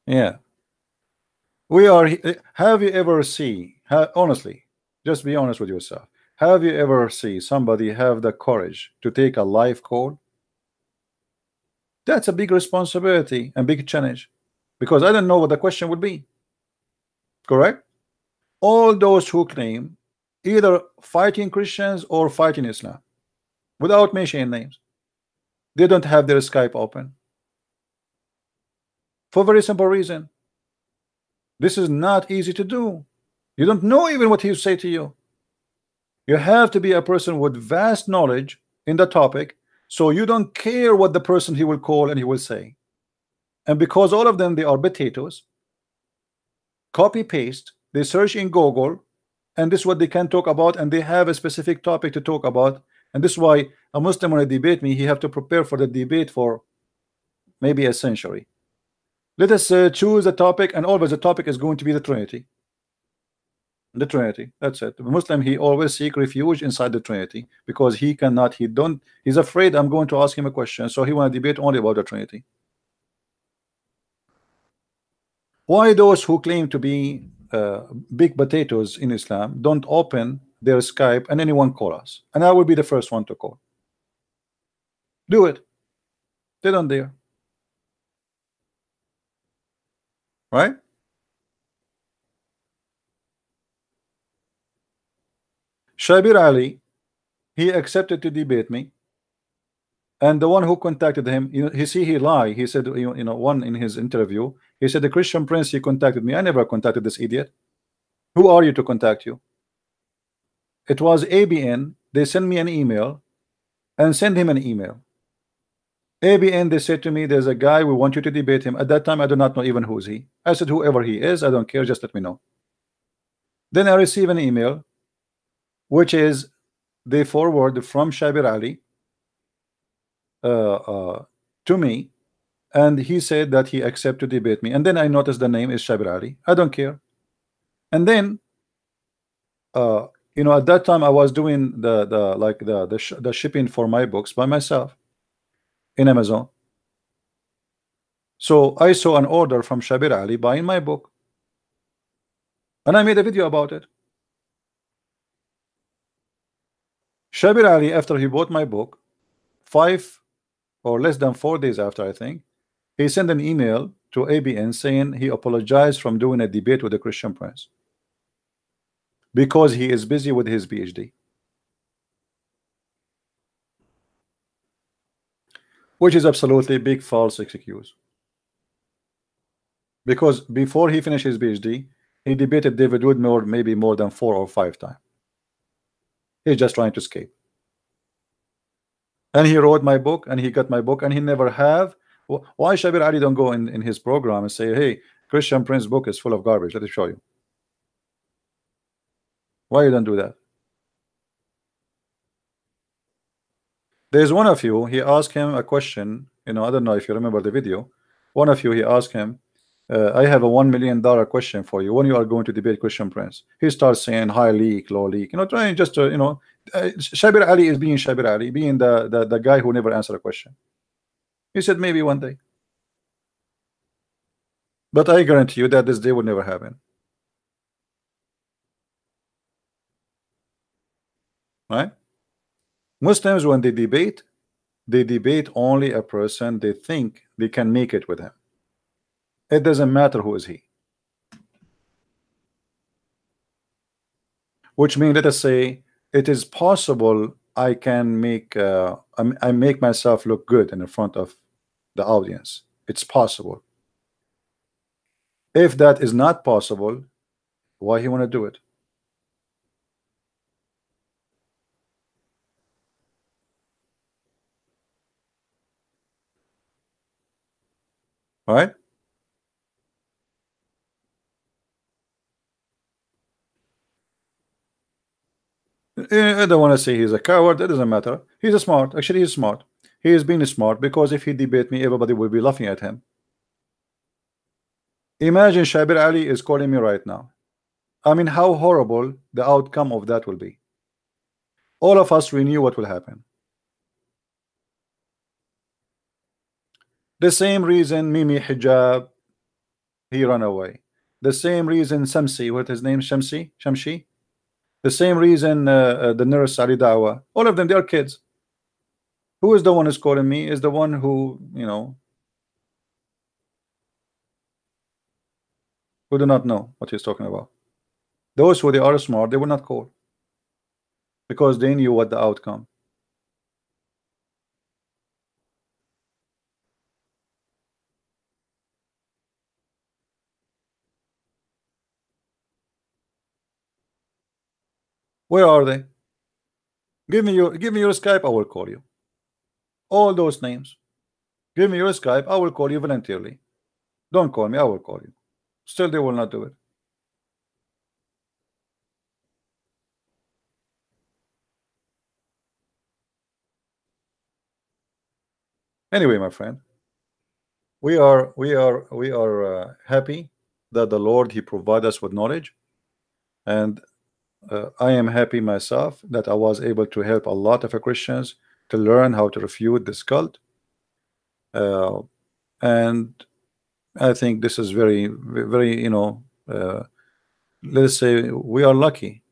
Yeah. We are. Have you ever honestly, just be honest with yourself. Have you ever seen somebody have the courage to take a live call? That's a big responsibility and big challenge, because I don't know what the question would be. Correct? All those who claim either fighting Christians or fighting Islam, without mentioning names, they don't have their Skype open. for a very simple reason. This is not easy to do. You don't know even what he will say to you. You have to be a person with vast knowledge in the topic, so you don't care what the person he will call and he will say. And because all of them, they are potatoes, copy paste, they search in Google, and this is what they can talk about, and they have a specific topic to talk about. And this is why a Muslim, when I debate me, he have to prepare for the debate for maybe a century. Let us choose a topic, and always the topic is going to be the Trinity. The Trinity, that's it. The Muslim, he always seek refuge inside the Trinity, because he cannot, he's afraid I'm going to ask him a question, so he want to debate only about the Trinity. Why those who claim to be big potatoes in Islam don't open their Skype and anyone call us, and I will be the first one to call? Do it. They don't dare. Right? Shabir Ali, he accepted to debate me, and the one who contacted him, he lied. He said, one in his interview, he said the Christian Prince, he contacted me. I never contacted this idiot. Who are you to contact you? It was ABN. They sent me an email and send him an email. ABN, they said to me, there's a guy, we want you to debate him. At that time, I do not know even who is he. I said, whoever he is, I don't care, just let me know. Then I receive an email, which is they forward from Shabir Ali to me, and he said that he accepted to debate me. And then I noticed the name is Shabir Ali. I don't care. And then at that time I was doing the shipping for my books by myself in Amazon. So I saw an order from Shabir Ali buying my book, and I made a video about it. Shabir Ali, after he bought my book, 5 or less than 4 days after, I think, he sent an email to ABN saying he apologized from doing a debate with the Christian Prince because he is busy with his PhD, which is absolutely big false excuse. Because before he finished his PhD, he debated David Wood maybe more than 4 or 5 times. He's just trying to escape. And he wrote my book, and he got my book, and he never have. Why Shabir Ali don't go in his program and say, hey, Christian Prince book is full of garbage, let me show you? Why you don't do that? There's one of you, he asked him a question, I don't know if you remember the video. One of you, he asked him, I have a $1 million question for you. When you are going to debate Christian Prince, he starts saying high leak, low leak, trying just to, Shabir Ali is being Shabir Ali, being the guy who never answered a question. He said maybe one day, but I guarantee you that this day will never happen. Right? Muslims, when they debate only a person they think they can make it with him. It doesn't matter who is he. Which means, let us say, it is possible I can make I make myself look good in front of the audience. It's possible. If that is not possible, why he want to do it? All right? I don't want to say he's a coward. It doesn't matter. He's a smart. Actually, he's smart. He is being smart because if he debate me, everybody will be laughing at him. Imagine Shabir Ali is calling me right now. I mean, how horrible the outcome of that will be. All of us, we knew what will happen. The same reason Mimi Hijab, he ran away. The same reason Samsi, what his name, Shamshi. The same reason the nurse Ali Dawa. All of them, they are kids. Who is the one who's calling me? Is the one who, who do not know what he's talking about. Those who they are smart, they will not call because they knew what the outcome. Where are they? Give me your Skype, I will call you. All those names. Give me your Skype, I will call you voluntarily. Don't call me, I will call you. Still they will not do it. Anyway, my friend, we are happy that the Lord he provide us with knowledge, and I am happy myself that I was able to help a lot of Christians to learn how to refute this cult, and I think this is very let's say we are lucky.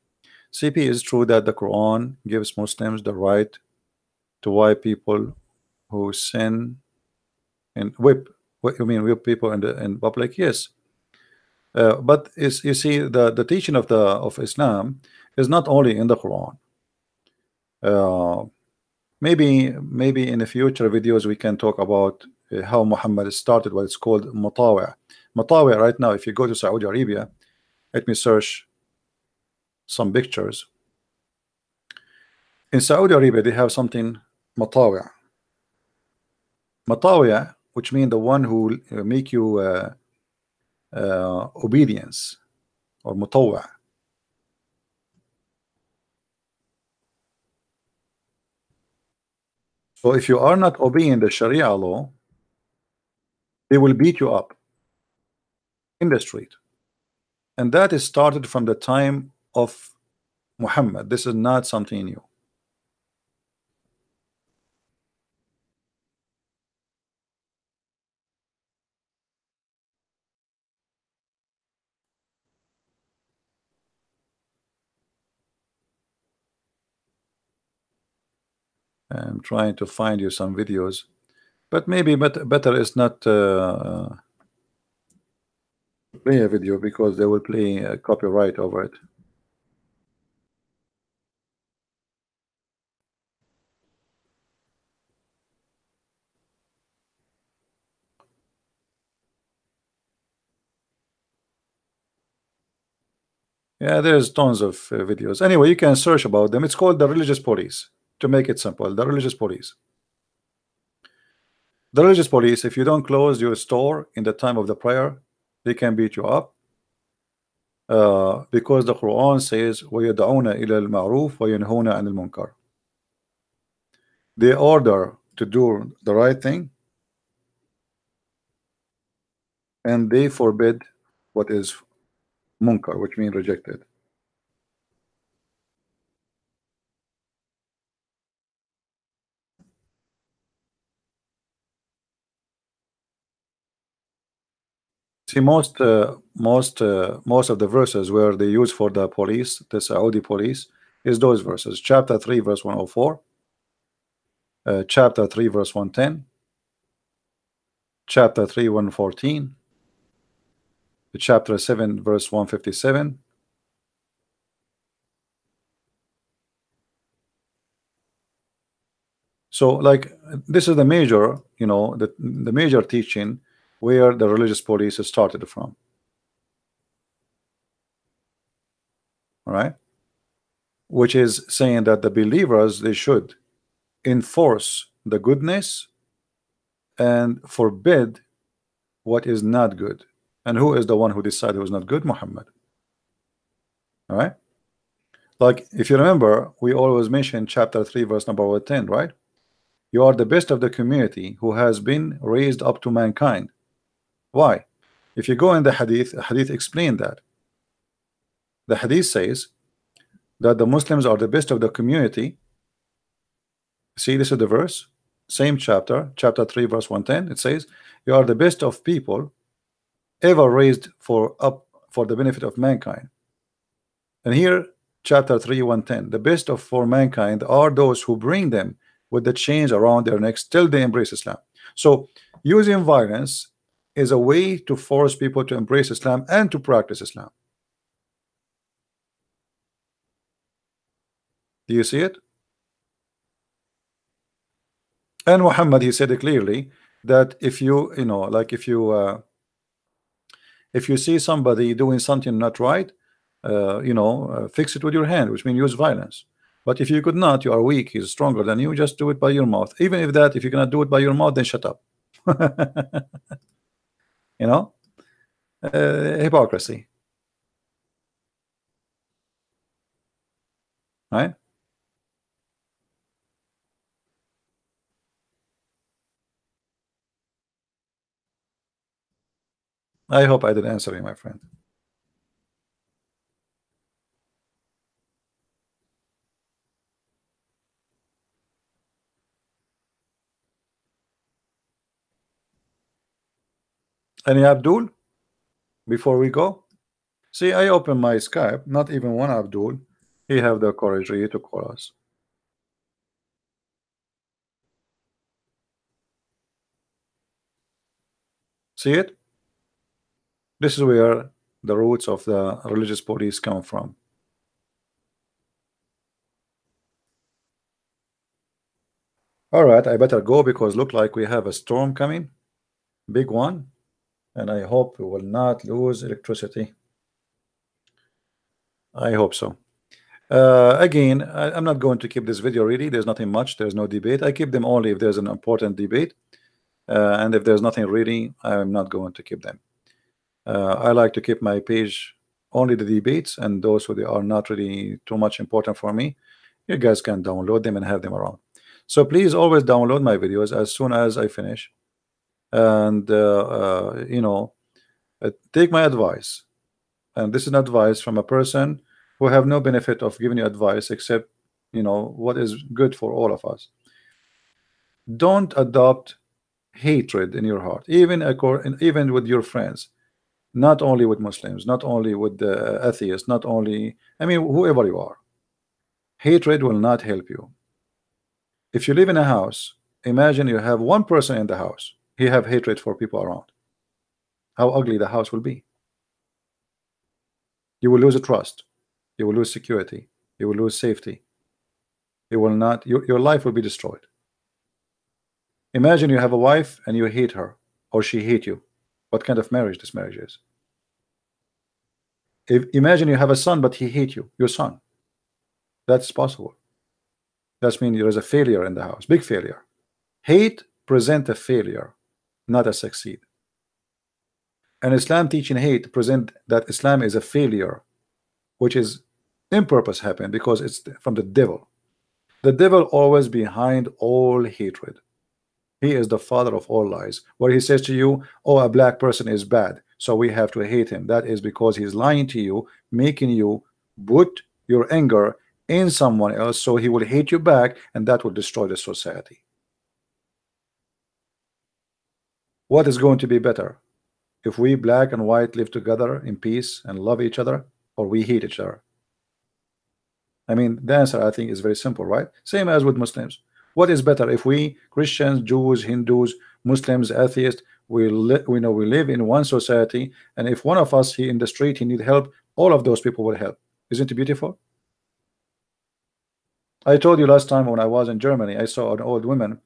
CP, is true that the Quran gives Muslims the right to wipe people who sin and whip. What you mean, whip people in public? Yes, but is you see the teaching of Islam is not only in the Quran. Maybe in the future videos we can talk about how Muhammad started what it's called Mutawi'. Mutawi' right now, if you go to Saudi Arabia, let me search some pictures. In Saudi Arabia they have something Mutawi'. Matawiya, which means the one who make you obedience, or mutawwa. So if you are not obeying the Sharia law, they will beat you up in the street, and that is started from the time of Muhammad. This is not something new. I'm trying to find you some videos, but maybe better is not play a video because they will play a copyright over it. Yeah, there's tons of videos. Anyway, you can search about them. It's called the religious police. To make it simple, the religious police. The religious police, if you don't close your store in the time of the prayer, they can beat you up. Because the Quran says وَيَدْعُونَ إِلَى الْمَعْرُوفِ وَيَنْهُونَ عَنِ الْمُنْكَرِ. They order to do the right thing, and they forbid what is munkar, which means rejected. See, most of the verses where they use for the police, the Saudi police, is those verses. Chapter 3 verse 104, chapter 3 verse 110, chapter 3 114, chapter 7 verse 157. So like this is the major, the major teaching where the religious police started from. All right, which is saying that the believers, they should enforce the goodness and forbid what is not good. And who is the one who decided it was not good? Muhammad. All right, like if you remember, we always mention chapter 3 verse number 10, right? You are the best of the community who has been raised up to mankind. Why? If you go in the hadith explain that. The hadith says that the Muslims are the best of the community. See, this is the verse, same chapter 3 verse 110. It says you are the best of people ever raised for the benefit of mankind. And here chapter 3 110, the best of for mankind are those who bring them with the chains around their necks till they embrace Islam. So using violence is a way to force people to embrace Islam and to practice Islam. Do you see it? And Muhammad, he said it clearly that if you like if you see somebody doing something not right, fix it with your hand, which means use violence. But if you could not, you are weak, he's stronger than you, just do it by your mouth. Even if you cannot do it by your mouth, then shut up. you know Hypocrisy, right? I hope I did answer you, my friend. Any Abdul before we go? See, I open my Skype, not even one Abdul. He have the courage really to call us. See it? This is where the roots of the religious police come from. All right, I better go because look like we have a storm coming, big one, and I hope we will not lose electricity. I hope so. Again, I'm not going to keep this video really. There's nothing much. There's no debate. I keep them only if there's an important debate, and if there's nothing really, I'm not going to keep them. I like to keep my page only the debates, and those who they are not really too much important for me, you guys can download them and have them around. So please always download my videos as soon as I finish, and take my advice. And this is an advice from a person who have no benefit of giving you advice except what is good for all of us. Don't adopt hatred in your heart, even with your friends, not only with Muslims, not only with the atheists, not only, I mean, whoever you are. Hatred will not help you. If you live in a house, imagine you have one person in the house, he have hatred for people around. How ugly the house will be. You will lose a trust, you will lose security, you will lose safety. You will not, your life will be destroyed. Imagine you have a wife and you hate her, or she hate you. What kind of marriage this marriage is? Imagine you have a son but he hate you, your son. That's possible. That means there is a failure in the house, big failure. Hate present a failure, not a succeed. And Islam teaching hate present that Islam is a failure, which is in purpose happen because it's from the devil. The devil always behind all hatred. He is the father of all lies. Where he says to you, oh, a black person is bad, so we have to hate him. That is because he's lying to you, making you put your anger in someone else, so he will hate you back, and that will destroy the society. What is going to be better? If we black and white live together in peace and love each other, or we hate each other? I mean, the answer I think is very simple, right? Same as with Muslims. What is better if we Christians, Jews, Hindus, Muslims, atheists, we live in one society, and if one of us he in the street he need help, all of those people will help. Isn't it beautiful? I told you last time when I was in Germany, I saw an old woman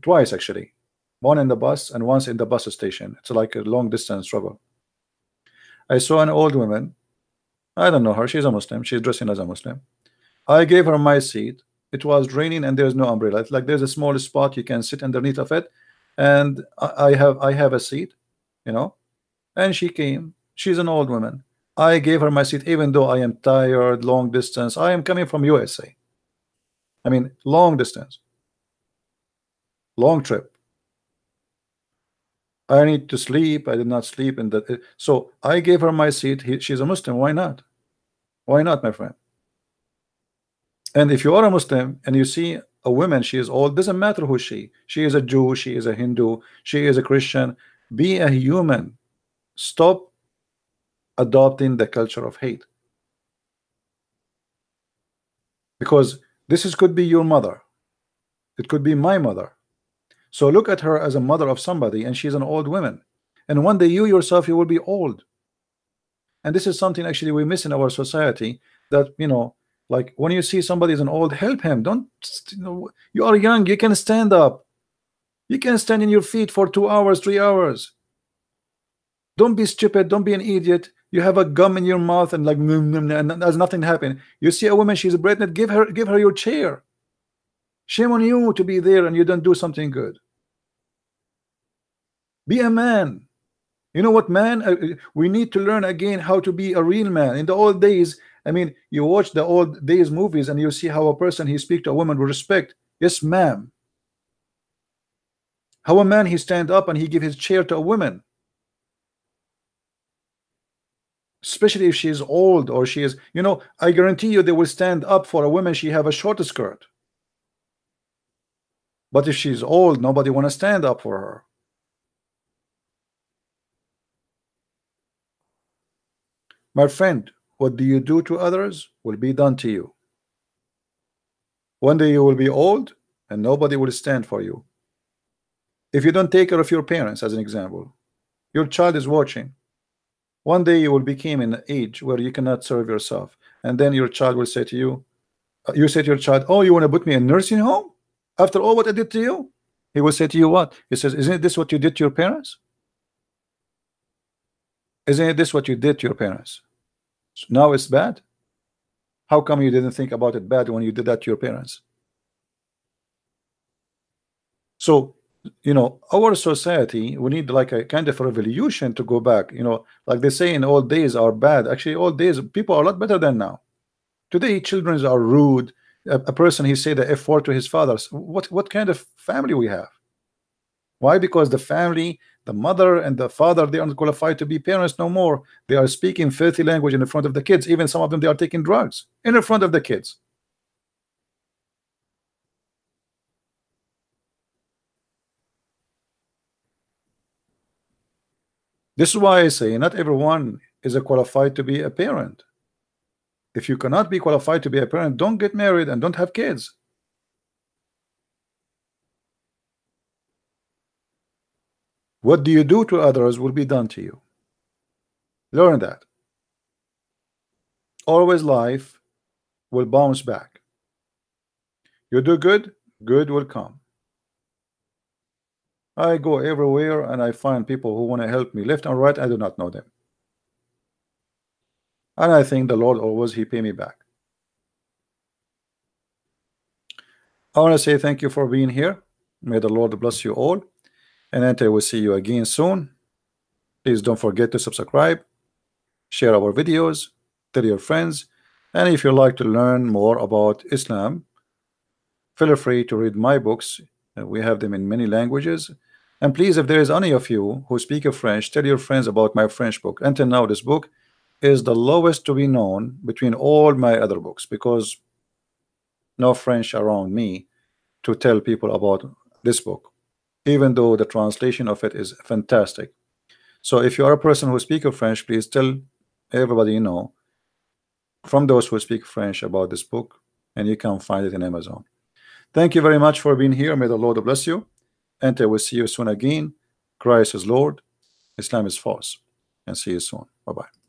twice actually, one in the bus and once in the bus station. It's like a long distance travel. I saw an old woman. I don't know her. She's a Muslim. She's dressing as a Muslim. I gave her my seat. It was raining and there's no umbrella. It's like there's a small spot you can sit underneath of it, and I have a seat, and she came. She's an old woman. I gave her my seat even though I am tired, long distance. I am coming from USA. I mean, long distance, long trip. I need to sleep. I did not sleep in that. So I gave her my seat. She's a Muslim. Why not? Why not, my friend? And if you are a Muslim and you see a woman, she is old, doesn't matter who she is a Jew, she is a Hindu, she is a Christian. Be a human. Stop adopting the culture of hate, because this could be your mother, it could be my mother. So look at her as a mother of somebody, and she's an old woman, and one day you yourself you will be old. And this is something actually we miss in our society, that like when you see somebody is an old, help him. Don't you are young, you can stand up, you can stand in your feet for 2 hours, 3 hours. Don't be stupid, don't be an idiot. You have a gum in your mouth and like and there's nothing happening. You see a woman, she's pregnant, give her your chair. Shame on you to be there and you don't do something good. Be a man. You know what, man? We need to learn again how to be a real man. In the old days, I mean, you watch the old days movies and you see how a person he speak to a woman with respect. Yes, ma'am. How a man he stand up and he give his chair to a woman, especially if she is old or she is, you know, I guarantee you they will stand up for a woman she have a short skirt. But if she's old, nobody want to stand up for her. My friend, what do you do to others will be done to you. One day you will be old and nobody will stand for you. If you don't take care of your parents, as an example, your child is watching. One day you will become in an age where you cannot serve yourself, and then your child will say to you, you say to your child, oh, you want to put me in nursing home after all what I did to you? He will say to you what? He says, isn't this what you did to your parents? Isn't this what you did to your parents? So now it's bad. How come you didn't think about it bad when you did that to your parents? So, you know, our society, we need like a kind of a revolution to go back. You know, like they say in old days are bad. Actually, old days people are a lot better than now. Today children are rude. A person he say the F word to his father. What kind of family we have? Why? Because the family, the mother and the father, they aren't qualified to be parents no more. They are speaking filthy language in front of the kids. Even some of them, they are taking drugs in front of the kids. This is why I say not everyone is qualified to be a parent. If you cannot be qualified to be a parent, don't get married and don't have kids. What do you do to others will be done to you. Learn that. Always life will bounce back. You do good, good will come. I go everywhere and I find people who want to help me left and right. I do not know them. And I think the Lord always he pay me back. I want to say thank you for being here. May the Lord bless you all. And until I will see you again soon. Please don't forget to subscribe, share our videos, tell your friends, and if you like to learn more about Islam, feel free to read my books. We have them in many languages. And please, if there is any of you who speak French, tell your friends about my French book. Until now, this book is the lowest to be known between all my other books because no French around me to tell people about this book, even though the translation of it is fantastic. So if you are a person who speaks French, please tell everybody you know from those who speak French about this book, and you can find it in Amazon. Thank you very much for being here. May the Lord bless you, and I will see you soon again. Christ is Lord, Islam is false, and see you soon. Bye-bye.